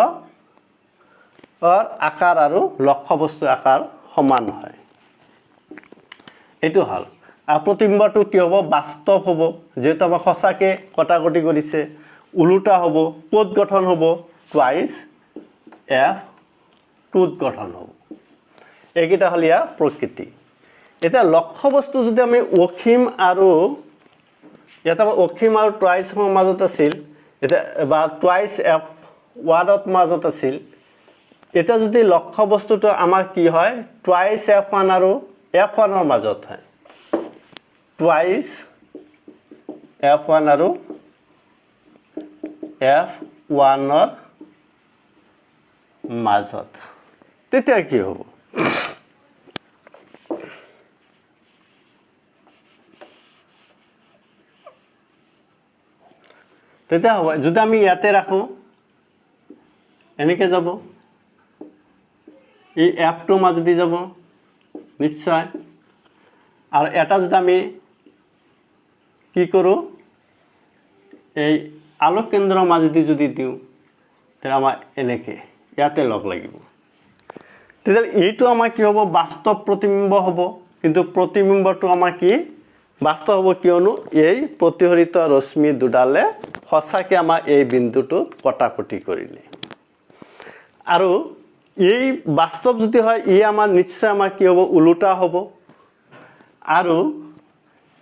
আকাৰ আৰু লক্ষ্যবস্তুৰ আকাৰ সমান হয় এইটো হল আৰু প্ৰতিবিম্বটো কি হ'ব বাস্তৱ হ'ব যেটা আমাৰ সঁচাকে কটাকটি কৰিছে উলুটা হ'ব ক'ত গঠন হ'ব টুৱাইস F2 ত গঠন হ'ব এইকেইটা হল ইয়াৰ প্ৰকৃতি এটা লক্ষ্যবস্তু যদি আমি অসীম আৰু এটা অসীম আৰু টুৱাইসৰ মাজত আছিল এটা বা টুৱাইস F1 ৰ মাজত আছিল এটা যদি লক্ষ্যবস্তুটো আমাৰ কি হয় টুৱাইস F1 আৰু F1 ৰ মাজত হয় টুৱাইস F1 আৰু F1 ৰ মাজত তেতিয়া কি হ'ব তেতিয়া হ'ব যদি আমি ইয়াতে ৰাখো এনেকে যাব এই F2 মাজেদি যাব নিশ্চয় আৰু এটা যদি আমি কি কৰো এই আলোক কেন্দ্ৰৰ মাজেদি যদি দিও তেতিয়া আমাৰ এনেকে ইয়াতে লগ লাগিব তেতিয়া এইটো আমাৰ কি হ'ব বাস্তৱ প্ৰতিবিম্ব হ'ব কিন্তু প্ৰতিবিম্বটো আমাৰ কি বাস্তৱ হ'ব কিয়নো এই প্ৰতিহৰিত ৰশ্মি দুডালে সঁচাকে আমাৰ এই বিন্দুটোত কটাকটি কৰিলে আৰু এই বাস্তৱ যদি হয় ই আমাৰ নিশ্চয় আমাৰ কি হ'ব উলুটা হ'ব আৰু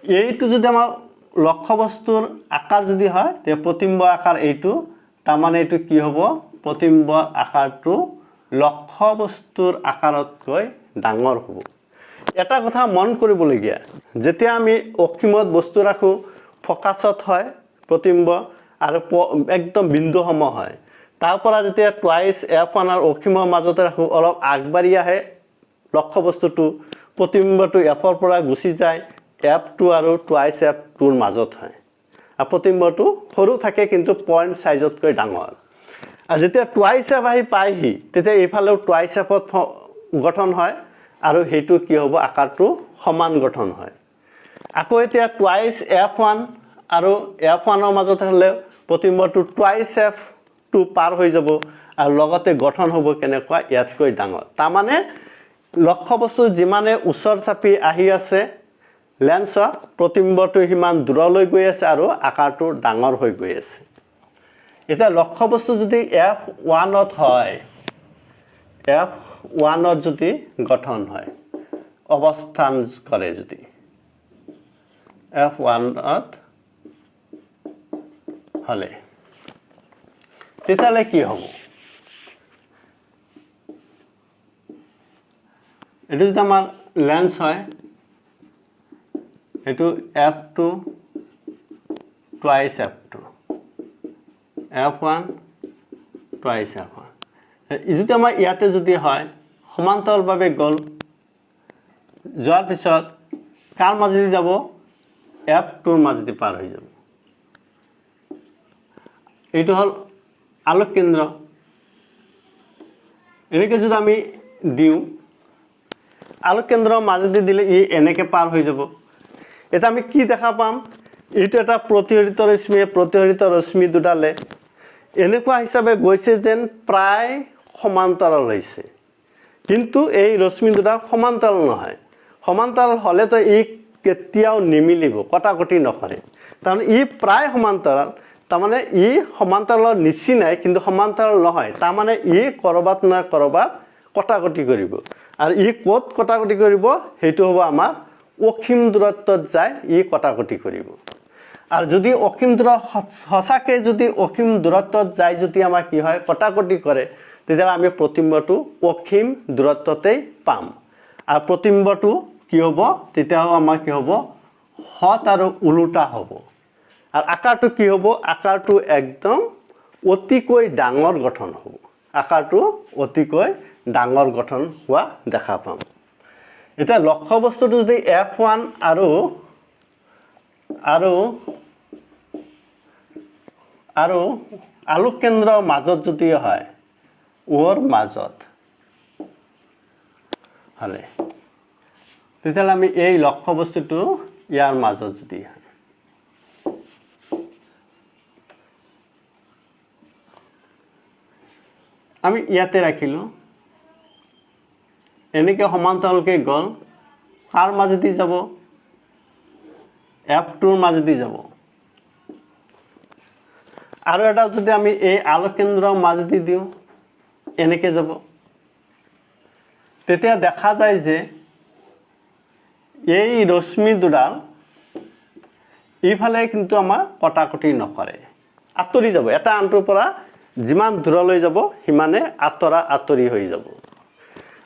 এইটো যদি আমাৰ লক্ষ্যবস্তুৰ আকাৰ যদি হয় তে প্ৰতিবিম্ব আকাৰ এইটো তাৰমানে এইটো কি হ'ব প্ৰতিবিম্ব আকাৰটো লক্ষ্যবস্তুৰ আকাৰতকৈ ডাঙৰ হ'ব এটা কথা মন কৰিবলগীয়া যেতিয়া আমি অসীমত বস্তু ৰাখো ফোকাসত হয় প্ৰতিবিম্ব আৰু একদম বিন্দু সম হয় তাৰ পৰা যেতিয়া টুৱাইস F1 আৰু অসীমৰ মাজতে ৰাখো অলপ আগবাঢ়ি আহে লক্ষ্যবস্তুটো প্ৰতিবিম্বটো F ৰ পৰা গুচি যায় F2 আৰু টুৱাইস F2 ৰ মাজত হয় আৰু প্ৰতিবিম্বটো সৰু থাকে কিন্তু পইণ্ট সাইজতকৈ ডাঙৰ আৰু যেতিয়া টুৱাইস F আহি পায়হি তেতিয়া এইফালেও টুৱাইস F গঠন হয় আৰু হেতু কি হ'ব আকাৰটো সমান গঠন হয় আকৌ এতিয়া টুৱাইস F1 আৰু F1 ৰ মাজত হলে প্ৰতিবিম্বটো টুৱাইস F2 পাৰ হৈ যাব আৰু লগতে গঠন হ'ব কেনেকুৱা ইয়াতকৈ ডাঙৰ তাৰমানে লক্ষ্যবস্তু যিমানে উচ্চৰ চাপি আহি আছে লেন্সৰ প্ৰতিবিম্বটো হিমান দূৰলৈ গৈ আছে আৰু আকাৰটো ডাঙৰ হৈ গৈ আছে এটা লক্ষ্যবস্তু যদি F1 ত হয় F1 ত যদি গঠন হয় অৱস্থান কৰে যদি F1 ত হলে তেতিয়ালে কি হ'ব এটো যদি আমাৰ লেন্স হয় এটো F2 twice F2 F1 twice F1 যদি আমাৰ ইয়াতে যদি হয় সমান্তৰালভাৱে গল যোৱাৰ পিছত কাৰ মাজেদি যাব F2 ৰ মাজেদি পাৰ হৈ যাব এইটো হল আলোক কেন্দ্ৰ এনেকে যদি আমি দিও আলোক কেন্দ্ৰৰ মাজেদি দিলে ই এনেকে পাৰ হৈ যাব এটা আমি কি দেখা পাম এইটো এটা প্ৰতিহৰিত ৰশ্মি দুডালে এনেকুৱা হিচাপে গৈছে যেন প্ৰায় সমান্তৰাল হৈছে কিন্তু এই ৰশ্মি দুডাল সমান্তৰাল নহয় সমান্তৰাল হলে তো ই কেতিয়াও নিমিলিব কটাকটি নকৰে তাৰমানে ই প্ৰায় সমান্তৰাল, তাৰমানে ই সমান্তৰালৰ নিচিনাই কিন্তু সমান্তৰাল নহয়, তাৰমানে ই ক'ৰবাত নহয় ক'ৰবাত কটাকটি কৰিব। আৰু ই ক'ত কটাকটি কৰিব সেইটো হ'ব আমাৰ অসীম দূৰত্বত যায় ই কটাকটি কৰিব। আৰু যদি অসীম সঁচাকৈ যদি অসীম দূৰত্বত যায় যদি আমাৰ কি হয় কটাকটি কৰে, তেতিয়াহ'লে আমি প্ৰতিবিম্বটো অসীম দূৰত্বতেই পাম। আৰু প্ৰতিবিম্বটো কি হ'ব তেতিয়াও আমাৰ কি হ'ব হঠ আৰু ওলোটা হ'ব। আৰু আকাৰটো কি হ'ব, আকাৰটো একদম অতিকৈ ডাঙৰ গঠন হ'ব, আকাৰটো অতিকৈ ডাঙৰ গঠন হোৱা দেখা পাম। এতিয়া লক্ষ্য বস্তুটো যদি F1 আৰু আলোক কেন্দ্ৰৰ মাজত যদি হয়, ওৰ মাজত হ'লে তেতিয়াহ'লে আমি এই লক্ষ্য বস্তুটো ইয়াৰ মাজত যদি হয়, আমি ইয়াতে ৰাখিলোঁ, এনেকৈ সমান্তৰালকৈ গ'ল, কাৰ মাজেদি যাব F2ৰ মাজেদি যাব। আৰু এটা যদি আমি এই আলোক কেন্দ্ৰৰ মাজেদি দিওঁ এনেকৈ যাব, তেতিয়া দেখা যায় যে এই ৰশ্মি দুডাল এইফালে কিন্তু আমাৰ কটাকটি নকৰে, আঁতৰি যাব, এটা আনটোৰ পৰা যিমান দূৰলৈ যাব সিমানে আঁতৰি হৈ যাব।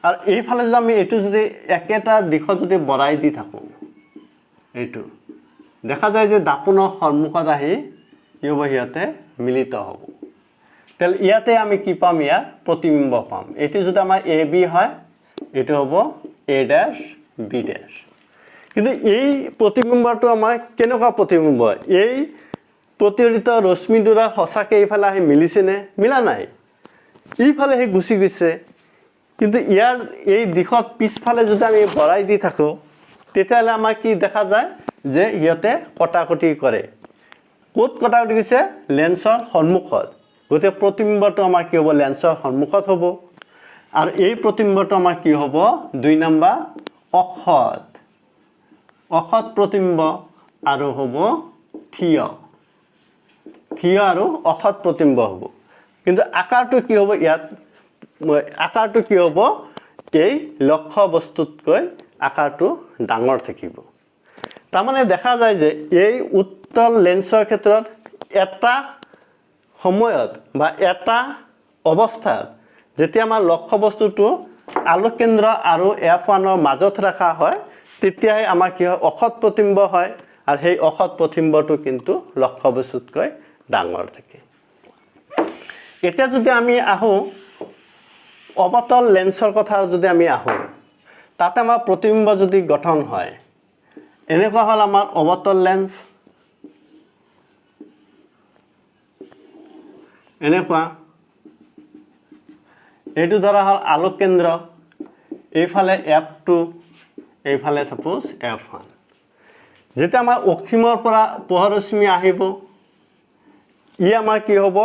আৰু এইফালে যদি আমি এইটো যদি একেটা দিশত যদি বৰাই দি থাকোঁ, এইটো দেখা যায় যে দাপোনৰ সন্মুখত আহি কি হ'ব সিহঁতে মিলিত হ'ব। তেতিয়াহ'লে ইয়াতে আমি কি পাম, ইয়াৰ প্ৰতিবিম্ব পাম। এইটো যদি আমাৰ AB হয় এইটো হ'ব A', B'। কিন্তু এই প্ৰতিবিম্বটো আমাৰ কেনেকুৱা প্ৰতিবিম্ব, এই প্ৰতিফলিত ৰশ্মিটোৰে সঁচাকৈ এইফালে আহি মিলিছেনে, মিলা নাই, এইফালে সেই গুচি গৈছে। কিন্তু ইয়াৰ এই দিশত পিছফালে যদি আমি বৰাই দি থাকোঁ তেতিয়াহ'লে আমাৰ কি দেখা যায় যে সিহঁতে কটাকটি কৰে। ক'ত কটাকটি কৰিছে, লেন্সৰ সন্মুখত। গতিকে প্ৰতিবিম্বটো আমাৰ কি হ'ব, লেন্সৰ সন্মুখত হ'ব। আৰু এই প্ৰতিবিম্বটো আমাৰ কি হ'ব, 2 নম্বৰ অসৎ প্ৰতিবিম্ব আৰু হ'ব থিয় আৰু অসৎ প্ৰতিবিম্ব হ'ব। কিন্তু আকাৰটো কি হ'ব, ইয়াত আকাৰটো কি হ'ব, এই লক্ষ্য বস্তুতকৈ আকাৰটো ডাঙৰ থাকিব। তাৰমানে দেখা যায় যে এই উত্তল লেন্সৰ ক্ষেত্ৰত এটা সময়ত বা এটা অৱস্থাত যেতিয়া আমাৰ লক্ষ্য বস্তুটো আলোক কেন্দ্ৰ আৰু F1ৰ মাজত ৰখা হয় তেতিয়াহে আমাৰ কি হয় অসৎ প্ৰতিবিম্ব হয়। আৰু সেই অসৎ প্ৰতিবিম্বটো কিন্তু লক্ষ্য বস্তুতকৈ ডাঙৰ থাকে। এতিয়া যদি আমি আহোঁ অৱতল লেন্সৰ কথা যদি আমি আহোঁ, তাতে আমাৰ প্ৰতিবিম্ব যদি গঠন হয়, এনেকুৱা হ'ল আমাৰ অৱতল লেন্স, এনেকুৱা, এইটো ধৰা হ'ল আলোক কেন্দ্ৰ, এইফালে F2, এইফালে সাপোজ F1। যেতিয়া আমাৰ অসীমৰ পৰা পোহৰশ্মি আহিব, ই আমাৰ কি হ'ব,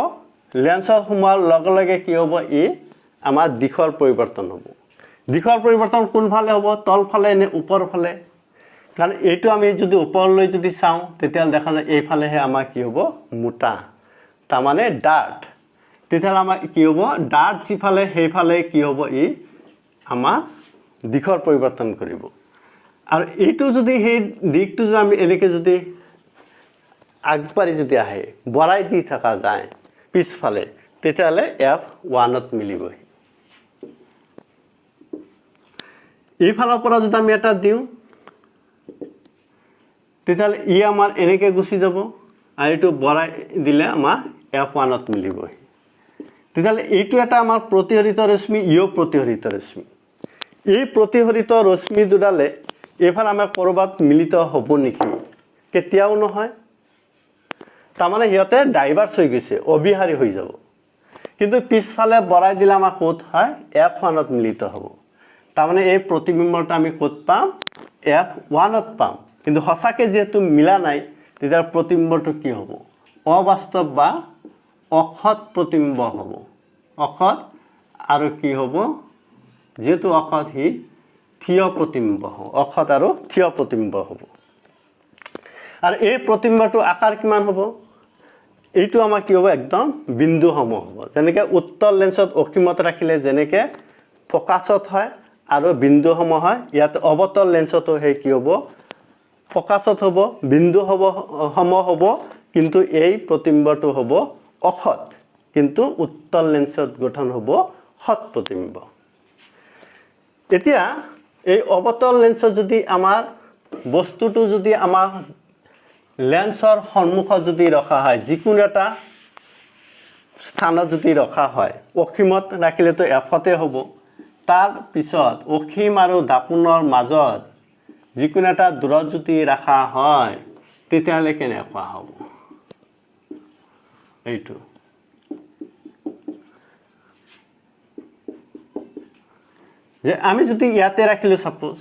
লেন্সত সোমোৱাৰ লগে লগে কি হ'ব, ই আমাৰ দিশৰ পৰিৱৰ্তন হ'ব। দিশৰ পৰিৱৰ্তন কোনফালে হ'ব, তলফালে নে ওপৰ ফালে? কাৰণ এইটো আমি যদি ওপৰলৈ যদি চাওঁ তেতিয়াহ'লে দেখা যায় এইফালেহে আমাৰ কি হ'ব, মোটা, তাৰমানে ডাঠ। তেতিয়াহ'লে আমাৰ কি হ'ব, ডাঠ যিফালে সেইফালে কি হ'ব, ই আমাৰ দিশৰ পৰিৱৰ্তন কৰিব। আৰু এইটো যদি সেই দিশটো যদি আমি এনেকৈ যদি আগবাঢ়ি যদি আহে, বৰাই দি থকা যায় পিছফালে, তেতিয়াহ'লে F1ত মিলিবহি। এইফালৰ পৰা যদি আমি এটা দিওঁ তেতিয়াহ'লে ই আমাৰ এনেকৈ গুচি যাব, আৰু এইটো বৰাই দিলে আমাৰ F1ত মিলিবহি। তেতিয়াহ'লে এইটো এটা আমাৰ প্ৰতিহৰিত ৰশ্মি, ইও প্ৰতিহৰিত ৰশ্মি। এই প্ৰতিহৰিত ৰশ্মি দুডালে এইফালে আমাৰ ক'ৰবাত মিলিত হ'ব নেকি? কেতিয়াও নহয়। তাৰমানে সিহঁতে ডাইভাৰ্চ হৈ গৈছে, অবিহাৰী হৈ যাব। কিন্তু পিছফালে বৰাই দিলে আমাৰ ক'ত হয়, F1ত মিলিত হ'ব। তাৰমানে এই প্ৰতিবিম্বটো আমি ক'ত পাম, F1ত পাম। কিন্তু সঁচাকৈ যিহেতু মিলা নাই, তেতিয়া প্ৰতিবিম্বটো কি হ'ব, অবাস্তৱ বা অসৎ প্ৰতিবিম্ব হ'ব। অসৎ আৰু কি হ'ব, যেহেতু অসৎ সি থিয় প্ৰতিবিম্ব হ'ব, অসৎ আৰু থিয় প্ৰতিবিম্ব হ'ব। আৰু এই প্ৰতিবিম্বটোৰ আকাৰ কিমান হ'ব এইটো আমাৰ কি হ'ব একদম বিন্দু সম হ'ব যেনেকৈ উত্তল লেন্সত অসীমত ৰাখিলে যেনেকৈ ফোকাছত হয় আৰু বিন্দু সম হয় ইয়াত অৱতল লেন্সতো সেই কি হ'ব ফোকাছত হ'ব বিন্দু সম হ'ব কিন্তু এই প্ৰতিবিম্বটো হ'ব অসৎ কিন্তু উত্তল লেন্সত গঠন হ'ব সৎ প্ৰতিবিম্ব এতিয়া এই অৱতল লেন্সত যদি আমাৰ বস্তুটো যদি আমাৰ লেন্সৰ সন্মুখত যদি ৰখা হয় যিকোনো এটা স্থানত যদি ৰখা হয় অসীমত ৰাখিলেতো এফতে হ'ব তাৰ পিছত অসীম আৰু দাপোনৰ মাজত যিকোনো এটা দূৰত যদি ৰাখা হয় তেতিয়াহ'লে কেনেকুৱা হ'ব এইটো যে আমি যদি ইয়াতে ৰাখিলো সাপোজ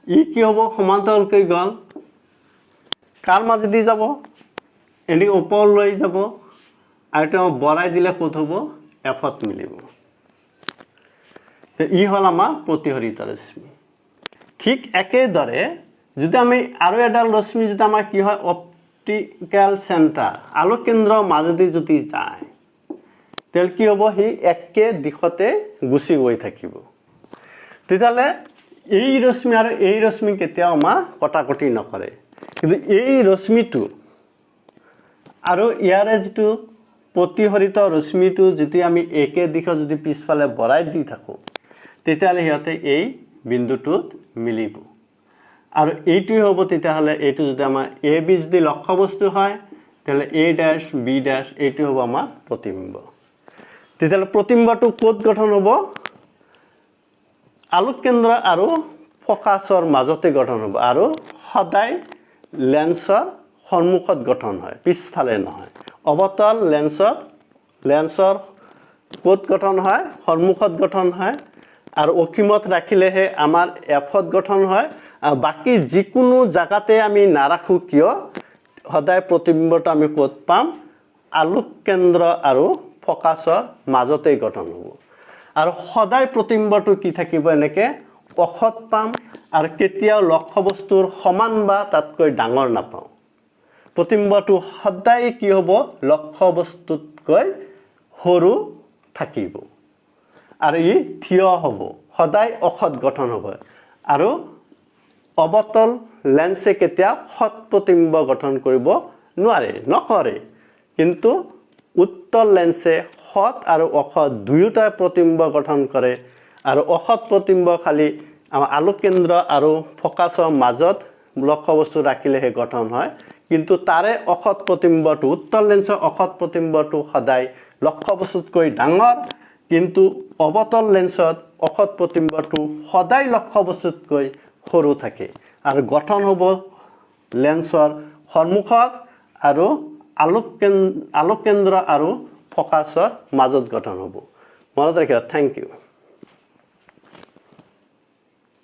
ই কি হ'ব সমান্তৰালকৈ গ'ল কাৰ মাজেদি যাব এনে ওপৰলৈ যাব আৰু তেওঁ বৰাই দিলে ক'ত হ'ব এফত মিলিব ই হ'ল আমাৰ প্ৰতিহৰিত ৰশ্মি ঠিক একেদৰে যদি আমি আৰু এডাল ৰশ্মি যদি আমাৰ কি হয় অপটিকেল চেণ্টাৰ আলোক কেন্দ্ৰৰ মাজেদি যদি যায় তেল কি হ'ব হি একে দিশতে গুছি গৈ থাকিব তেতিয়ালে এই ৰশ্মি আৰু এই ৰশ্মি কেতিয়াও আমাৰ কটাকটি নকৰে কিন্তু এই ৰশ্মিটো আৰু ইয়াৰে যেটো প্ৰতিহৰিত ৰশ্মিটো যদি আমি একে দিশত যদি পিছফালে বৰাই দি থাকো তেতিয়ালে হিয়তে এই বিন্দুটোত মিলিব আৰু এইটো হ'ব তেতিয়ালে এইটো যদি আমাৰ এ বি যদি লক্ষ্যবস্তু হয় তেলে এ ড্যাশ বি ড্যাশ এইটো হ'ব আমাৰ প্ৰতিবিম্ব তেতিয়ালে প্ৰতিবিম্বটো ক'ত গঠন হ'ব আলোক কেন্দ্ৰ আৰু ফোকাছৰ মাজতে গঠন হ'ব আৰু সদায় লেন্সৰ সন্মুখত গঠন হয় পিছফালে নহয় অৱতল লেন্সৰ ক'ত গঠন হয় সন্মুখত গঠন হয় আৰু অসীমত ৰাখিলেহে আমাৰ এফত গঠন হয় আৰু বাকি যিকোনো জাগাতে আমি নাৰাখো কিয় সদায় প্ৰতিবিম্বটো আমি ক'ত পাম আলোক কেন্দ্ৰ আৰু ফোকাছৰ মাজতে গঠন হ'ব আৰু সদায় প্ৰতিবিম্বটো কি থাকিব এনেকে অসৎ পাম আৰু কেতিয়াও লক্ষ্যবস্তুৰ সমান বা তাতকৈ ডাঙৰ নাপাওঁ প্ৰতিবিম্বটো সদায় কি হ'ব লক্ষ্যবস্তুতকৈ সৰু থাকিব আৰু ই থিয় হ'ব সদায় অসৎ গঠন হ'ব আৰু অৱতল লেন্সে কেতিয়া সৎ প্ৰতিবিম্ব গঠন কৰিব নোৱাৰে নকৰে কিন্তু উত্তল লেন্সে সৎ আৰু অসৎ দুয়োটা প্ৰতিবিম্ব গঠন কৰে আৰু অসৎ প্ৰতিবিম্ব খালি আমাৰ আলোক কেন্দ্ৰ আৰু ফোকাছৰ মাজত লক্ষ্যবস্তু ৰাখিলেহে গঠন হয় কিন্তু তাৰে অসৎ প্ৰতিবিম্বটো উত্তল লেন্সৰ অসৎ প্ৰতিবিম্বটো সদায় লক্ষ্যবস্তুতকৈ ডাঙৰ কিন্তু অৱতল লেন্সত অসৎ প্ৰতিবিম্বটো সদায় লক্ষ্যবস্তুতকৈ সৰু থাকে আৰু গঠন হ'ব লেন্সৰ সন্মুখত আৰু আলোক কেন্দ্ৰ আৰু ফোকাছৰ মাজত গঠন হ'ব মনত ৰাখিবা থ্যাংক ইউ